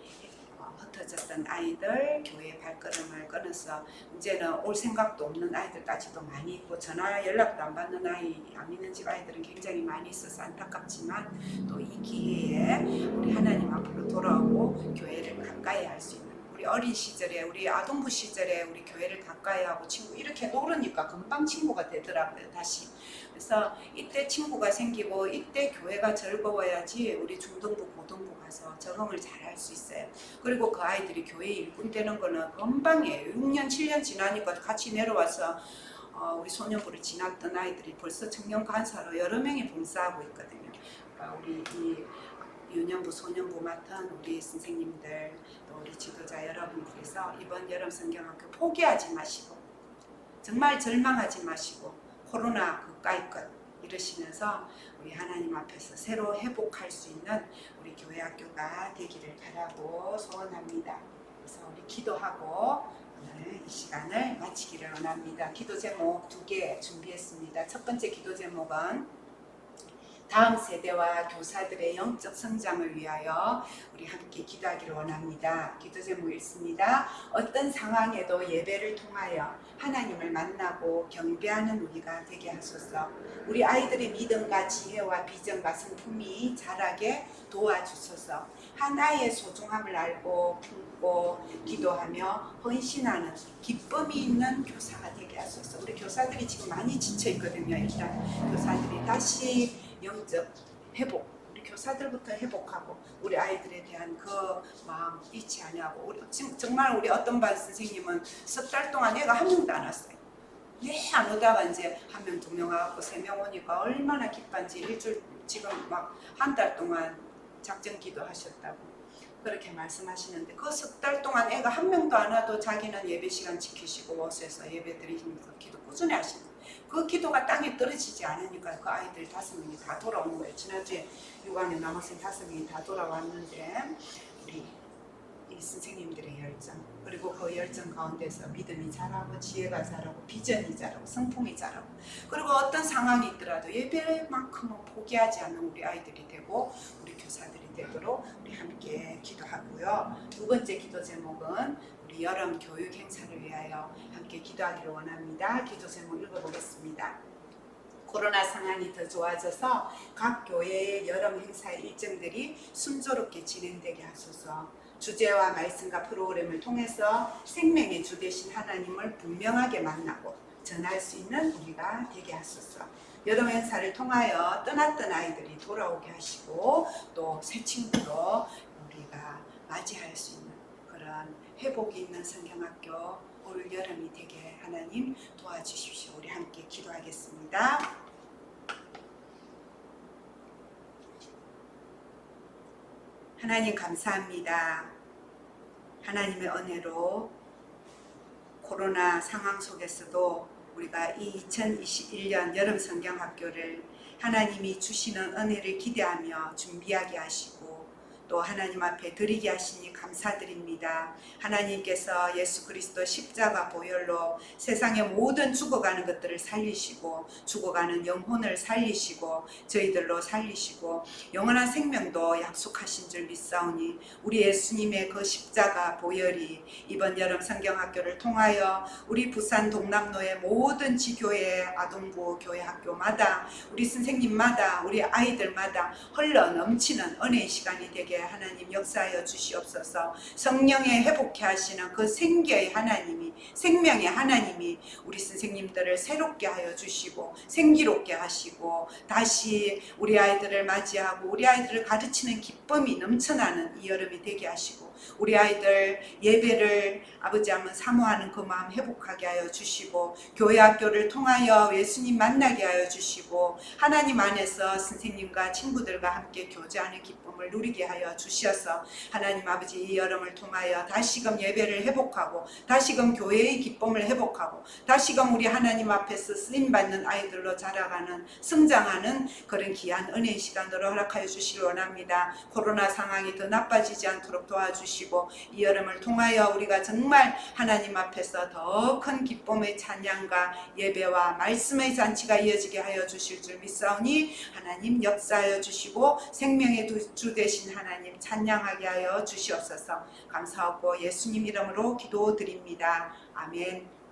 A: 흩어졌던 아이들 교회 발걸음을 끊어서 이제는 올 생각도 없는 아이들까지도 많이 있고, 전화 연락도 안 받는 아이, 안 믿는 집 아이들은 굉장히 많이 있어서 안타깝지만 또 이 기회에 우리 하나님 앞으로 돌아오고 교회를 가까이 할 수 있는, 우리 어린 시절에 우리 아동부 시절에 우리 교회를 가까이 하고 친구 이렇게 노르니까 금방 친구가 되더라고요. 다시. 그래서 이때 친구가 생기고 이때 교회가 즐거워야지 우리 중등부 고등부 가서 적응을 잘 할 수 있어요. 그리고 그 아이들이 교회 일꾼 되는 거는 금방이에요. 6년 7년 지나니까 같이 내려와서 우리 소년부를 지났던 아이들이 벌써 청년 간사로 여러 명이 봉사하고 있거든요. 우리 이 유년부 소년부 맡은 우리 선생님들 또 우리 지도자 여러분들께서 이번 여름 성경학교 포기하지 마시고 정말 절망하지 마시고 코로나 그까이 것 이러시면서 우리 하나님 앞에서 새로 회복할 수 있는 우리 교회 학교가 되기를 바라고 소원합니다. 그래서 우리 기도하고 오늘 이 시간을 마치기를 원합니다. 기도 제목 2개 준비했습니다. 첫 번째 기도 제목은 다음 세대와 교사들의 영적 성장을 위하여 우리 함께 기도하기를 원합니다. 기도 제목 읽습니다. 어떤 상황에도 예배를 통하여 하나님을 만나고 경배하는 우리가 되게 하소서. 우리 아이들의 믿음과 지혜와 비전과 성품이 자라게 도와주소서. 하나의 소중함을 알고 품고 기도하며 헌신하는 기쁨이 있는 교사가 되게 하소서. 우리 교사들이 지금 많이 지쳐 있거든요. 일단 교사들이 다시 영적 회복, 우리 교사들부터 회복하고 우리 아이들에 대한 그 마음 잊지 아니하고, 우리 정말 우리 어떤 반 선생님은 석 달 동안 애가 한 명도 안 왔어요. 안 오다가 이제 1명, 2명 와갖고 3명 오니까 얼마나 기쁜지. 일주일 지금 막 한 달 동안 작전 기도하셨다고 그렇게 말씀하시는데, 그 석 달 동안 애가 한 명도 안 와도 자기는 예배 시간 지키시고 옷에서 예배 드리시면서 기도 꾸준히 하시는, 그 기도가 땅에 떨어지지 않으니까 그 아이들 5명이 다 돌아오는 거예요. 지난주에 6학년 남학생 5명이 다 돌아왔는데, 우리 이 선생님들의 열정, 그리고 그 열정 가운데서 믿음이 자라고 지혜가 자라고 비전이 자라고 성품이 자라고, 그리고 어떤 상황이 있더라도 예배만큼은 포기하지 않는 우리 아이들이 되고 우리 교사들이 되도록 우리 함께 기도하고요. 2번째 기도 제목은 우리 여름 교육 행사를 위하여 함께 기도하기를 원합니다. 기도 제목 읽어보겠습니다. 코로나 상황이 더 좋아져서 각 교회의 여름 행사 일정들이 순조롭게 진행되게 하소서. 주제와 말씀과 프로그램을 통해서 생명의 주 되신 하나님을 분명하게 만나고 전할 수 있는 우리가 되게 하소서. 여름 행사를 통하여 떠났던 아이들이 돌아오게 하시고 또 새 친구로 우리가 맞이할 수 있는 그런 회복이 있는 성경학교 올 여름이 되게 하나님 도와주십시오. 우리 함께 기도하겠습니다. 하나님 감사합니다. 하나님의 은혜로 코로나 상황 속에서도 우리가 이 2021년 여름 성경학교를 하나님이 주시는 은혜를 기대하며 준비하게 하시고, 또 또 하나님 앞에 드리게 하시니 감사드립니다. 하나님께서 예수 그리스도 십자가 보혈로 세상의 모든 죽어가는 것들을 살리시고 죽어가는 영혼을 살리시고 저희들로 살리시고 영원한 생명도 약속하신 줄 믿사오니 우리 예수님의 그 십자가 보혈이 이번 여름 성경학교를 통하여 우리 부산 동남로의 모든 지교회 아동부 교회 학교마다 우리 선생님마다 우리 아이들마다 흘러 넘치는 은혜의 시간이 되게 하나님 역사하여 주시옵소서. 성령의 회복케 하시는 그 생기의 하나님이 생명의 하나님이 우리 선생님들을 새롭게 하여 주시고 생기롭게 하시고 다시 우리 아이들을 맞이하고 우리 아이들을 가르치는 기쁨이 넘쳐나는 이 여름이 되게 하시고 우리 아이들 예배를 아버지 한번 사모하는 그 마음 회복하게 하여 주시고 교회 학교를 통하여 예수님 만나게 하여 주시고 하나님 안에서 선생님과 친구들과 함께 교제하는 기쁨을 누리게 하여 주셔서 하나님 아버지 이 여름을 통하여 다시금 예배를 회복하고 다시금 교회의 기쁨을 회복하고 다시금 우리 하나님 앞에서 쓰임받는 아이들로 자라가는 성장하는 그런 귀한 은혜의 시간으로 허락하여 주시기 원합니다. 코로나 상황이 더 나빠지지 않도록 도와주시고 이 여름을 통하여 우리가 정말 하나님 앞에서 더 큰 기쁨의 찬양과 예배와 말씀의 잔치가 이어지게 하여 주실 줄 믿사오니 하나님 역사하여 주시고 생명의 주 되신 하나님 찬양하게 하여 주시옵소서. 감사하고 예수님 이름으로 기도드립니다. 아멘.